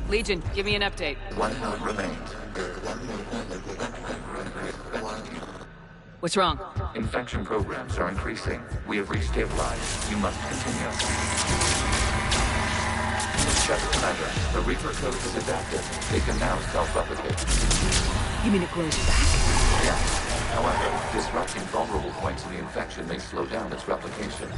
Legion, give me an update. One node remains. What's wrong? Infection programs are increasing. We have restabilized. You must continue. Check, Commander. The Reaper code is adapted. They can now self-replicate. You mean it grows back? Yes. However, disrupting vulnerable points in the infection may slow down its replication.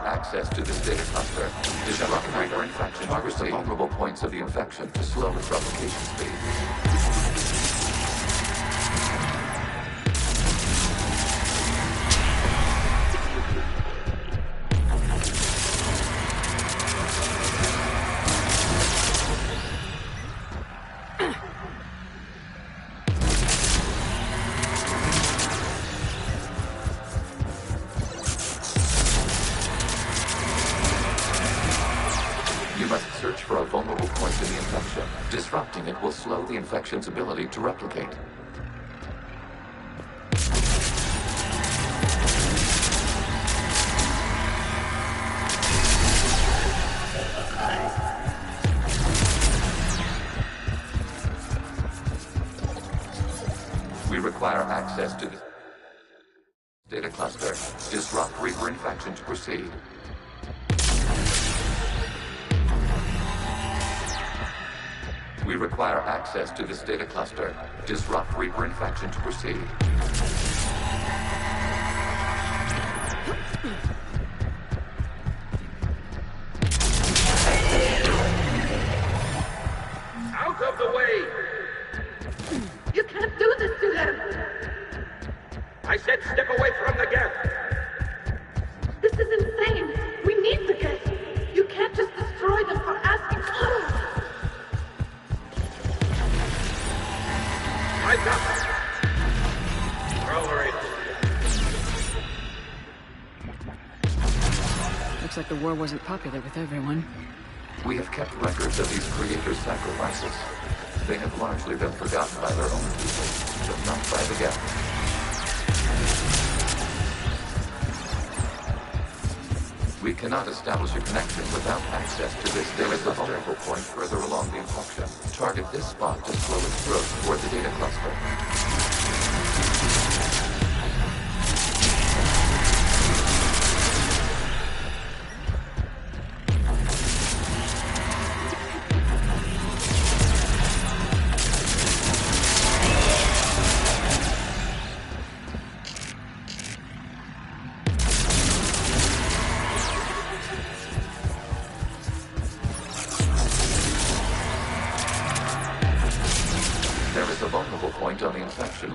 Access to this data cluster. Disrupting Reaper infection targets the vulnerable points of the infection to slow its replication speed. Disrupting it will slow the infection's ability to replicate. We require access to the data cluster. Disrupt Reaper infection to proceed. We require access to this data cluster. Disrupt Reaper infection to proceed. Out of the way! You can't do this to him! I said step away from the gap! This is insane! We need the gap! You can't just destroy them for asking. I got it! Tolerate. Looks like the war wasn't popular with everyone. We have kept records of these creators' sacrifices. They have largely been forgotten by their own people, but not by the Geth. We cannot establish a connection without access to this data cluster. There is a vulnerable point further along the infection. Target this spot to slow its growth toward the data cluster.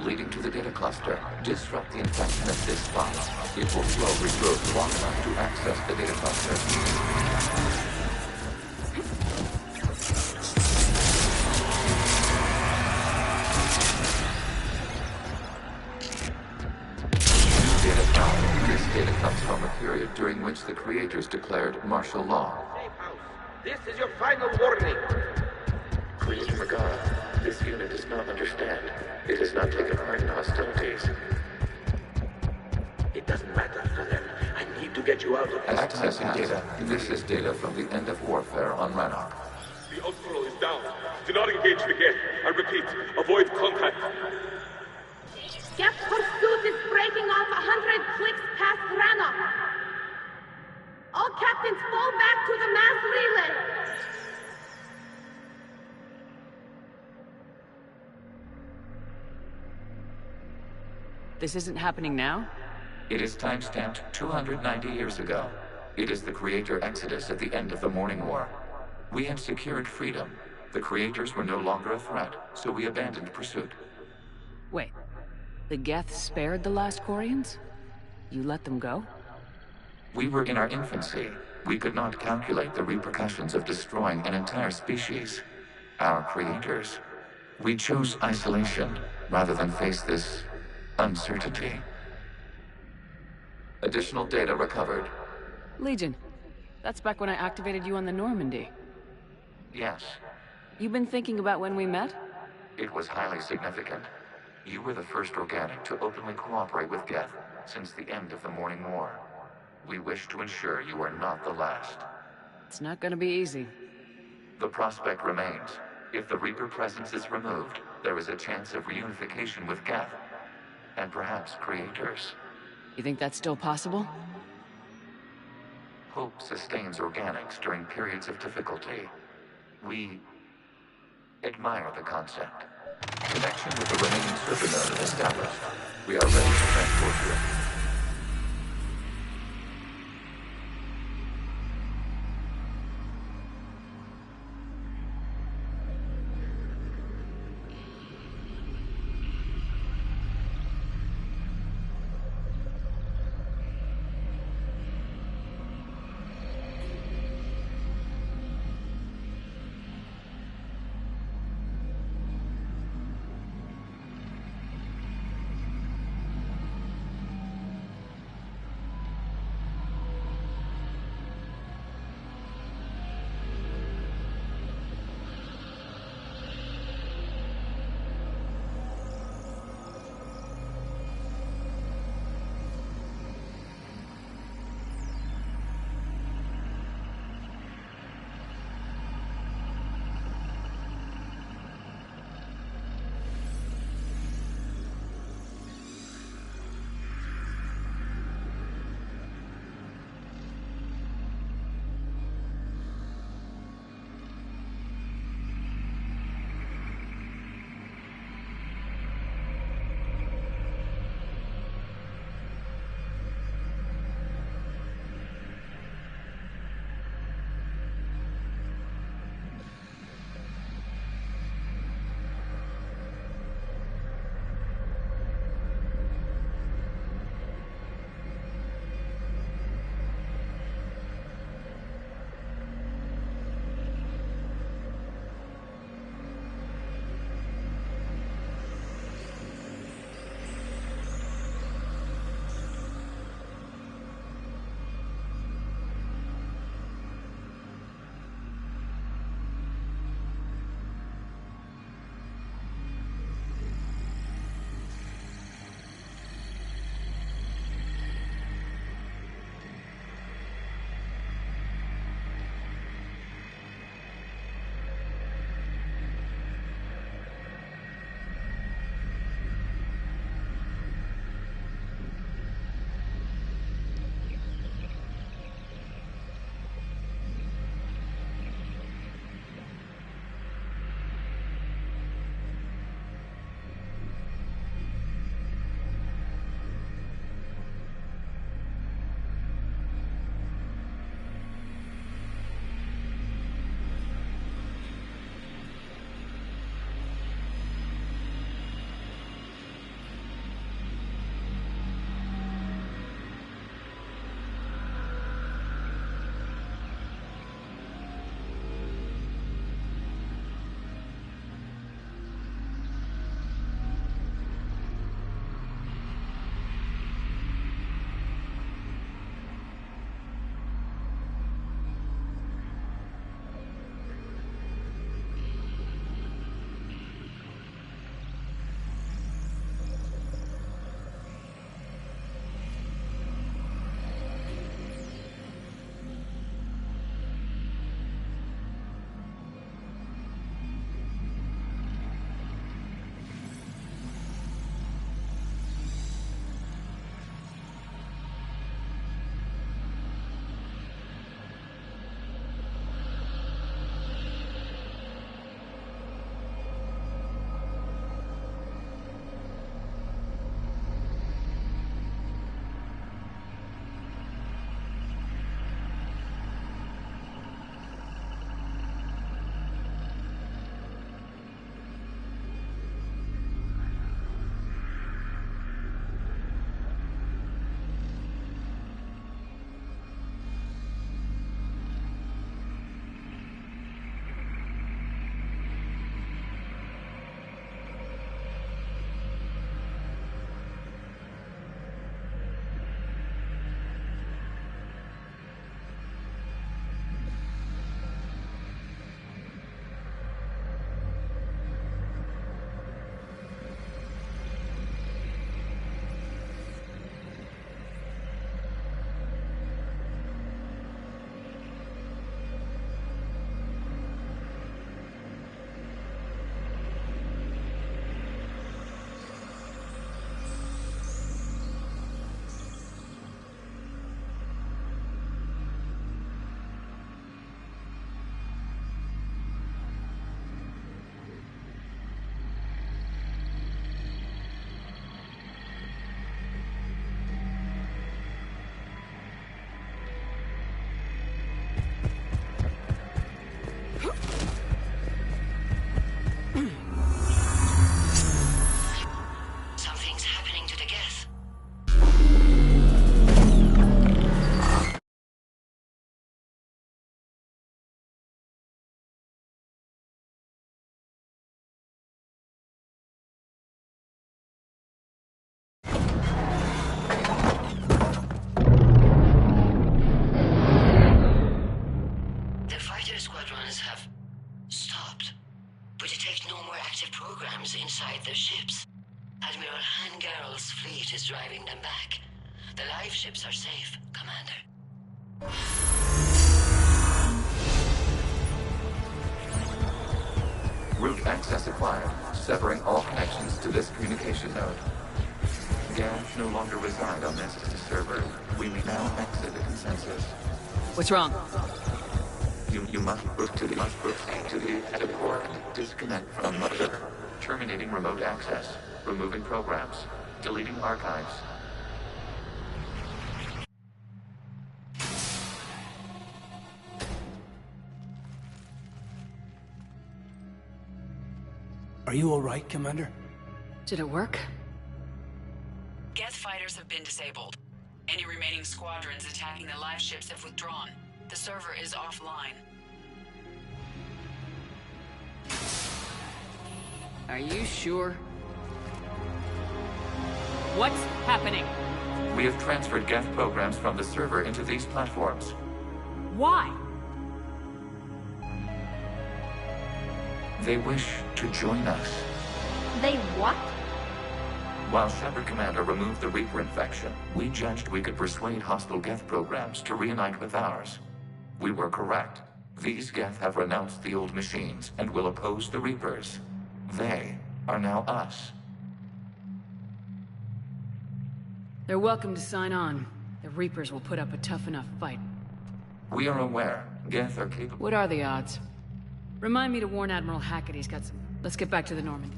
Leading to the data cluster. Disrupt the infection at this spot. It will slow regrowth long enough to access the data cluster. Data found. This data comes from a period during which the creators declared martial law. This is your final warning. Creator Magara, this unit does not understand. It has not taken part in hostilities. It doesn't matter for them. I need to get you out of this. Accessing data. This is data from the end of warfare on Rannoch. The Ultral is down. Do not engage the Geth. I repeat, avoid contact. Geth pursuit is breaking off 100 clicks past Rannoch. All captains fall back to the mass relay. This isn't happening now? It is timestamped 290 years ago. It is the Creator Exodus at the end of the Morning War. We had secured freedom. The Creators were no longer a threat, so we abandoned pursuit. Wait. The Geth spared the last Quarians? You let them go? We were in our infancy. We could not calculate the repercussions of destroying an entire species. Our creators. We chose isolation, rather than face this uncertainty. Additional data recovered. Legion. That's back when I activated you on the Normandy. Yes, You've been thinking about when we met? it was highly significant. You were the first organic to openly cooperate with Geth since the end of the Morning War. We wish to ensure you are not the last. It's not gonna be easy. The prospect remains. If the Reaper presence is removed, there is a chance of reunification with Geth, and perhaps creators. You think that's still possible? Hope sustains organics during periods of difficulty. We admire the concept. Connection with the remaining server node is established. We are ready to transport you. their ships. Admiral Han Garrel's fleet is driving them back. The live ships are safe, Commander. Route access acquired, severing all connections to this communication node. Geth no longer reside on this server. We may now exit the consensus. What's wrong? You must proceed to the exit port. Disconnect from mother. Terminating remote access. Removing programs. Deleting archives. Are you all right, Commander? Did it work? Geth fighters have been disabled. Any remaining squadrons attacking the live ships have withdrawn. The server is offline. Are you sure? What's happening? We have transferred Geth programs from the server into these platforms. Why? They wish to join us. They what? While Shepard Commander removed the Reaper infection, we judged we could persuade hostile Geth programs to reunite with ours. We were correct. These Geth have renounced the old machines and will oppose the Reapers. They are now us. They're welcome to sign on. The Reapers will put up a tough enough fight. We are aware. Geth are capable. What are the odds? Remind me to warn Admiral Hackett he's got some... Let's get back to the Normandy.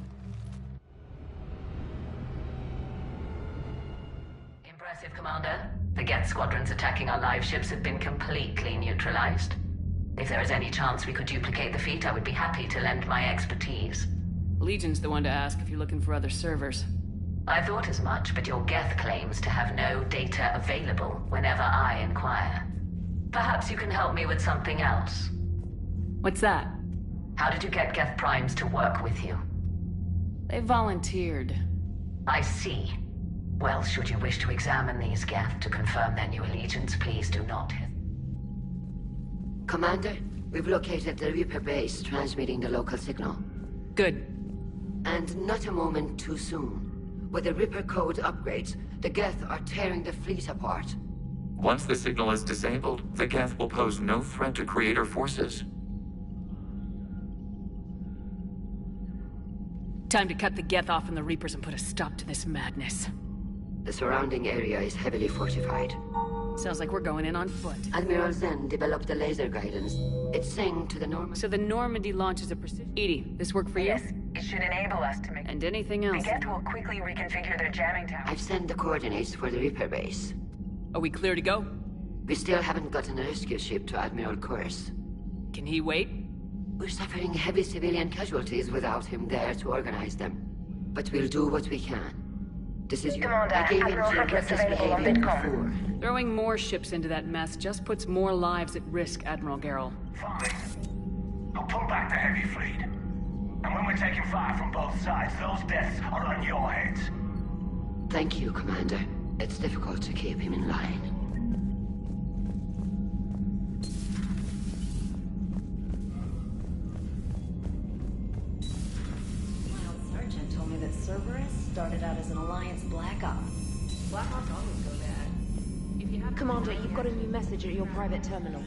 Impressive, Commander. The Geth squadrons attacking our live ships have been completely neutralized. If there is any chance we could duplicate the feat, I would be happy to lend my expertise. Legion's the one to ask if you're looking for other servers. I thought as much, but your Geth claims to have no data available whenever I inquire. Perhaps you can help me with something else. What's that? How did you get Geth Primes to work with you? They volunteered. I see. Well, should you wish to examine these Geth to confirm their new allegiance, please do not. Commander, we've located the Reaper base transmitting the local signal. Good. And not a moment too soon. With the Reaper code upgrades, the Geth are tearing the fleet apart. Once the signal is disabled, the Geth will pose no threat to Creator forces. Time to cut the Geth off from the Reapers and put a stop to this madness. The surrounding area is heavily fortified. Sounds like we're going in on foot. Admiral Zen developed a laser guidance. It's synced to the Normandy. So the Normandy launches a precision... EDI, this work for you? Yes, it should enable us to make... And anything else? The Geth will quickly reconfigure their jamming tower. I've sent the coordinates for the Reaper base. Are we clear to go? We still haven't gotten a rescue ship to Admiral Kurz. Can he wait? We're suffering heavy civilian casualties without him there to organize them. But we'll do what we can. This is Commander, I gave him Admiral some Hackett's reckless available on behavior Vidcom. before. Throwing more ships into that mess just puts more lives at risk, Admiral Garrel. Fine. I'll pull back the heavy fleet. And when we're taking fire from both sides, those deaths are on your heads. Thank you, Commander. It's difficult to keep him in line. Sergeant told me that Cerberus started out as an Alliance Black Op. Black Ops always go bad. If you have Commander, you've got a new message at your private terminal.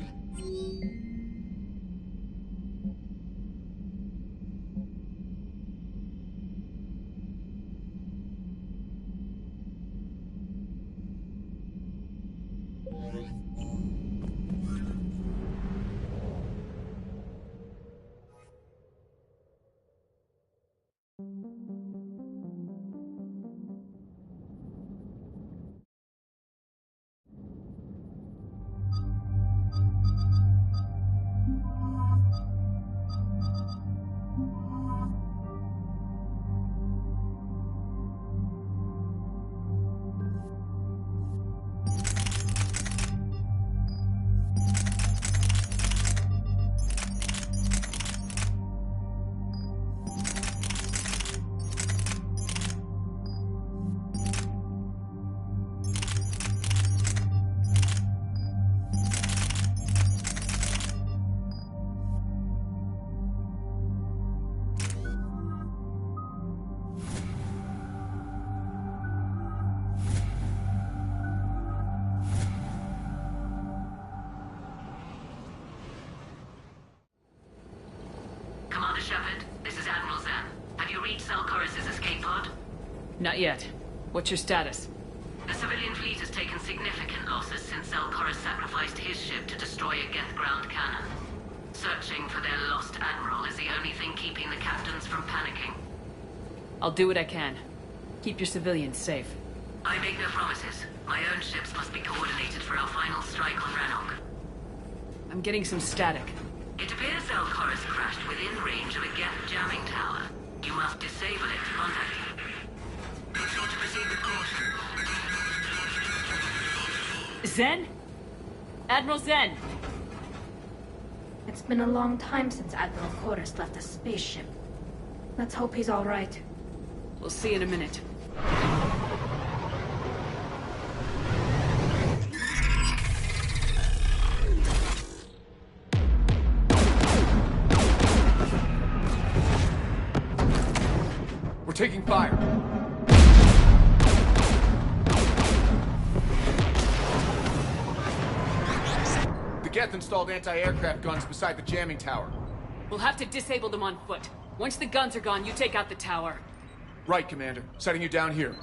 Not yet. What's your status? The civilian fleet has taken significant losses since Zelkorus sacrificed his ship to destroy a Geth ground cannon. Searching for their lost admiral is the only thing keeping the captains from panicking. I'll do what I can. Keep your civilians safe. I make no promises. My own ships must be coordinated for our final strike on Rannoch. I'm getting some static. It appears Zelkorus crashed within range of a Geth jamming tower. You must disable it to contact him. Be sure to proceed with caution. Zen? Admiral Zen! It's been a long time since Admiral Chorus left a spaceship. Let's hope he's all right. We'll see in a minute. We're taking fire. The Geth installed anti-aircraft guns beside the jamming tower. We'll have to disable them on foot. Once the guns are gone, you take out the tower. Right, Commander. Setting you down here.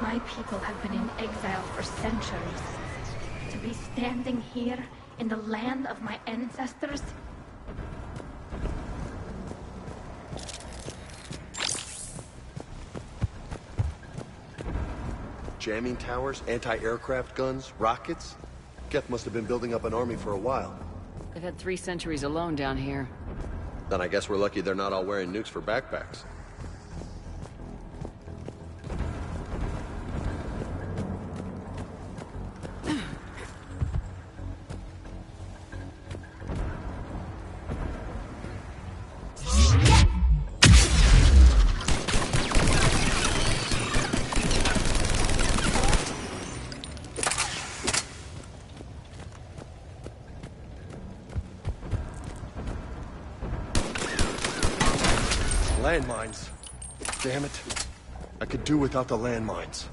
My people have been in exile for centuries. To be standing here in the land of my ancestors? Jamming towers, anti-aircraft guns, rockets? Geth must have been building up an army for a while. They've had 3 centuries alone down here. Then I guess we're lucky they're not all wearing nukes for backpacks. Landmines. Damn it. I could do without the landmines.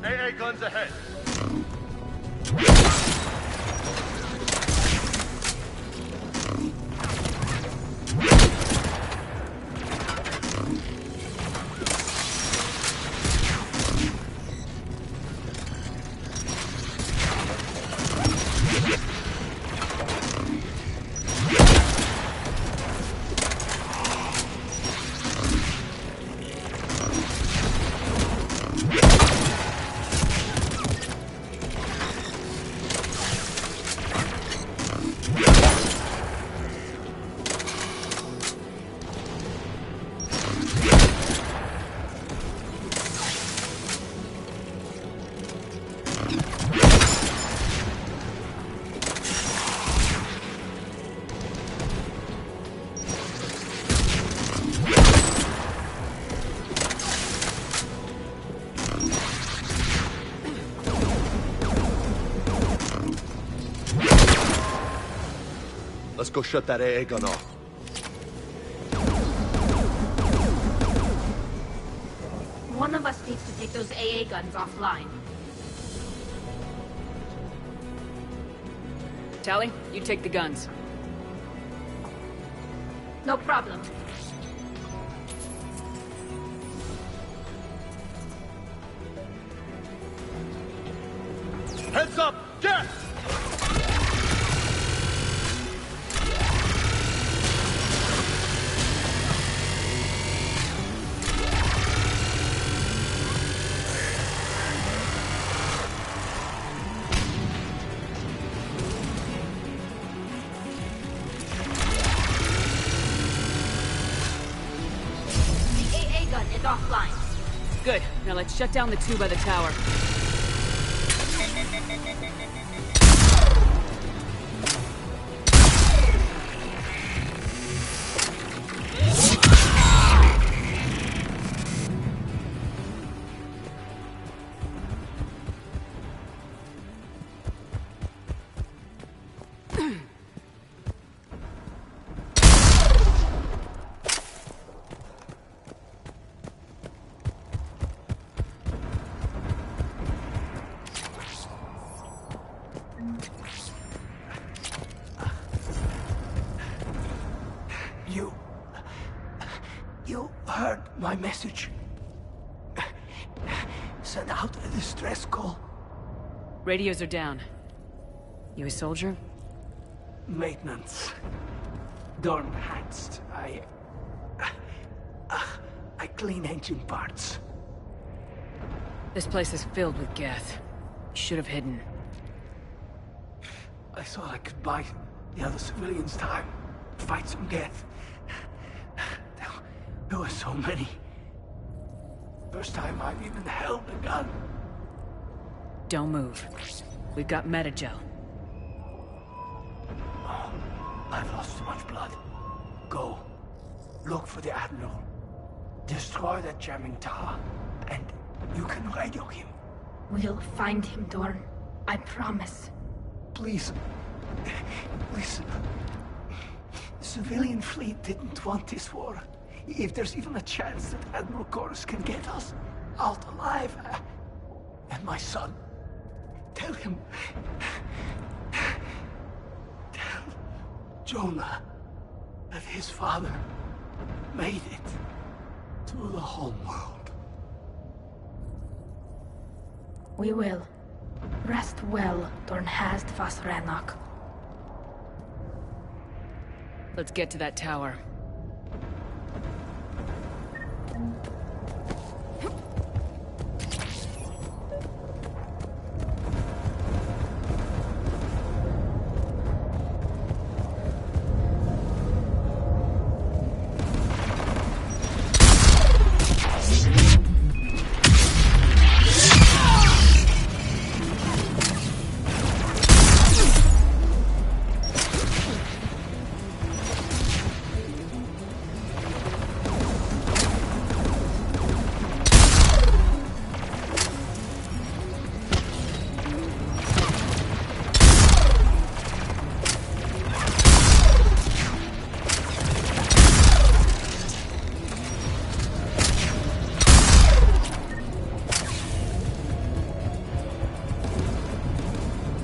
AA guns ahead. Let's go shut that AA gun off. One of us needs to take those AA guns offline. Tally, you take the guns. No problem. Heads up! Get! offline. Good. Now let's shut down the two by the tower. You heard my message. Send out a distress call. Radios are down. You a soldier? Maintenance. Dornhatst. I clean engine parts. This place is filled with Geth. You should have hidden. I thought I could buy the other civilians time. Fight some Geth. There were so many. First time I've even held a gun. Don't move. We've got Metagel. Oh, I've lost too much blood. Go. Look for the Admiral. Destroy that jamming tower, and you can radio him. We'll find him, Dorn. I promise. Please. Listen. The civilian fleet didn't want this war. If there's even a chance that Admiral Chorus can get us out alive, and my son, tell him, tell Jonah that his father made it to the home world. We will. Rest well, Dornhast Vasranok. Let's get to that tower.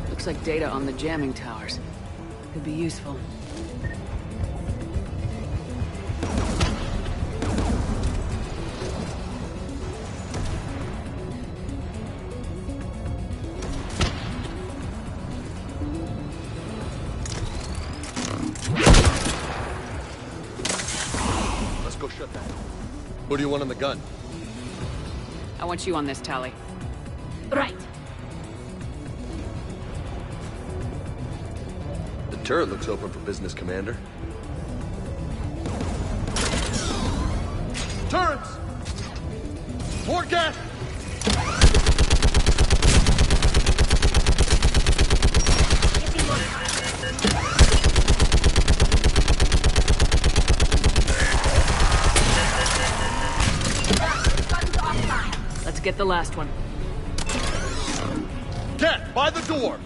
Looks like data on the jamming towers. Could be useful. Let's go shut that. Who do you want on the gun? I want you on this, Tali. Right. The turret looks open for business, Commander. Turrets! More gas! Let's get the last one. Get by the door!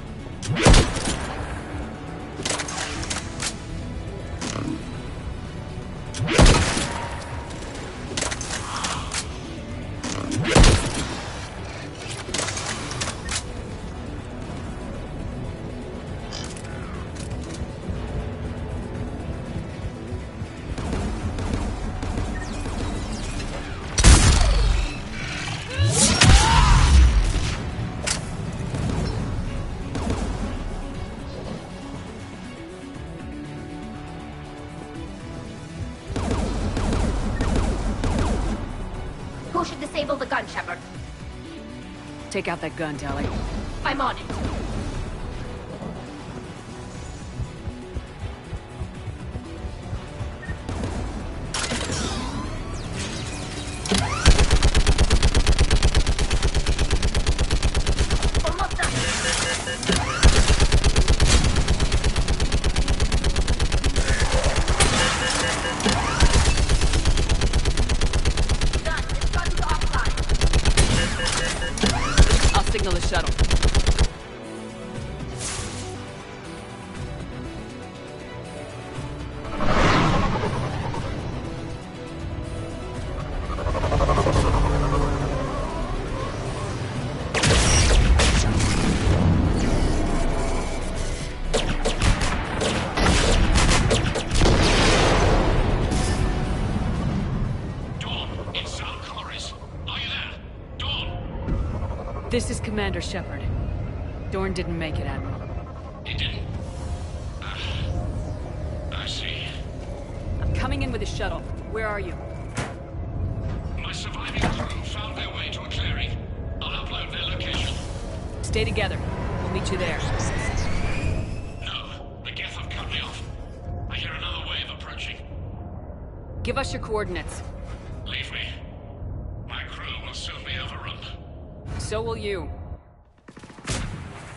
Who should disable the gun, Shepard? Take out that gun, Tali. I'm on it. shuttle. This is Commander Shepard. Dorn didn't make it, Admiral. He didn't? I see. I'm coming in with a shuttle. Where are you? My surviving crew found their way to a clearing. I'll upload their location. Stay together. We'll meet you there. No, the Geth have cut me off. I hear another wave approaching. Give us your coordinates. Leave me. My crew will soon be overrun. So will you.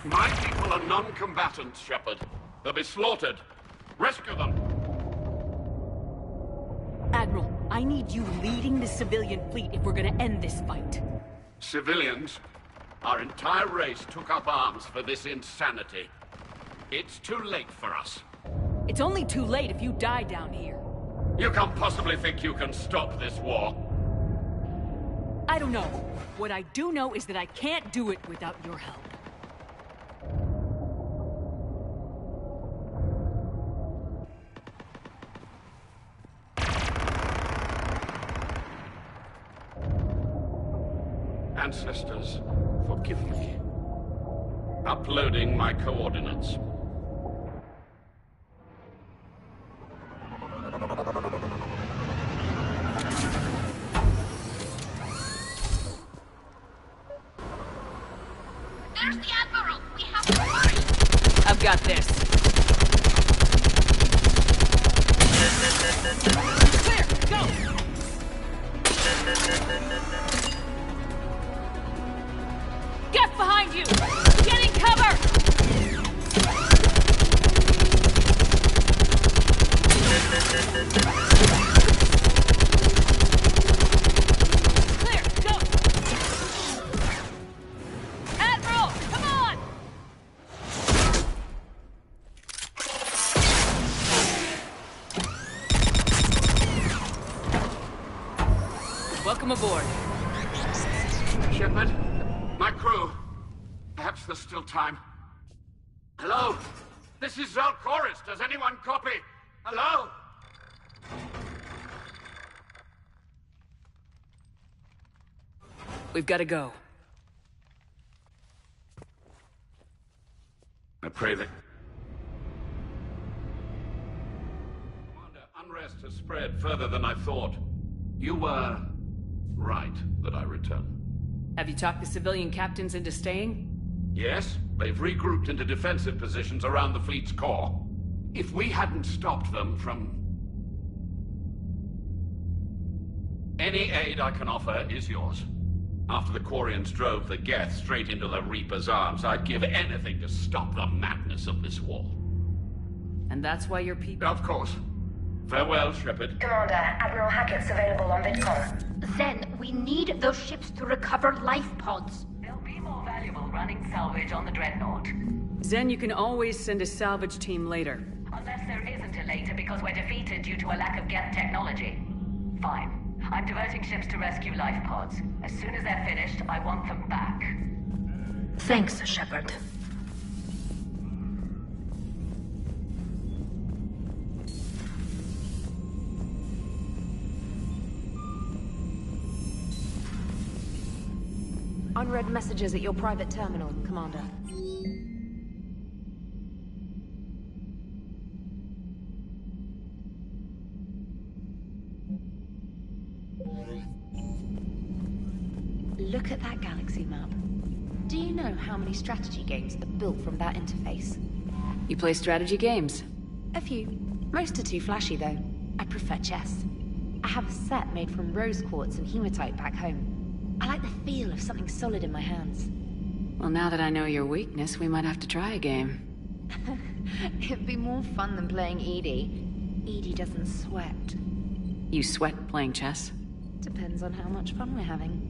My people are non-combatants, Shepard. They'll be slaughtered. Rescue them! Admiral, I need you leading the civilian fleet if we're gonna end this fight. Civilians? Our entire race took up arms for this insanity. It's too late for us. It's only too late if you die down here. You can't possibly think you can stop this war. I don't know. What I do know is that I can't do it without your help. Ancestors, forgive me. Uploading my coordinates. There's the Admiral! We have to hurry! I've got this. Clear! Go! Get behind you! Get in cover! Clear! Go! Admiral! Come on! Welcome aboard. Shepard, my crew. Perhaps there's still time. Hello? This is Zal'Koris. Does anyone copy? Hello? We've got to go. I pray that... Commander, unrest has spread further than I thought. You were right that I return. Have you talked the civilian captains into staying? Yes, they've regrouped into defensive positions around the fleet's core. If we hadn't stopped them from... Any aid I can offer is yours. After the Quarians drove the Geth straight into the Reaper's arms, I'd give anything to stop the madness of this war. And that's why your people... Of course. Farewell, Shepard. Commander, Admiral Hackett's available on VidCon. Then, we need those ships to recover life pods. They'll be more valuable running salvage on the Dreadnought. Zen, you can always send a salvage team later. Unless there isn't a later because we're defeated due to a lack of Geth technology. Fine. I'm diverting ships to rescue life pods. As soon as they're finished, I want them back. Thanks, Shepard. Unread messages at your private terminal, Commander. Look at that galaxy map. Do you know how many strategy games are built from that interface? You play strategy games? A few. Most are too flashy, though. I prefer chess. I have a set made from rose quartz and hematite back home. I like the feel of something solid in my hands. Well, now that I know your weakness, we might have to try a game. It'd be more fun than playing Edie. Edie doesn't sweat. You sweat playing chess? Depends on how much fun we're having.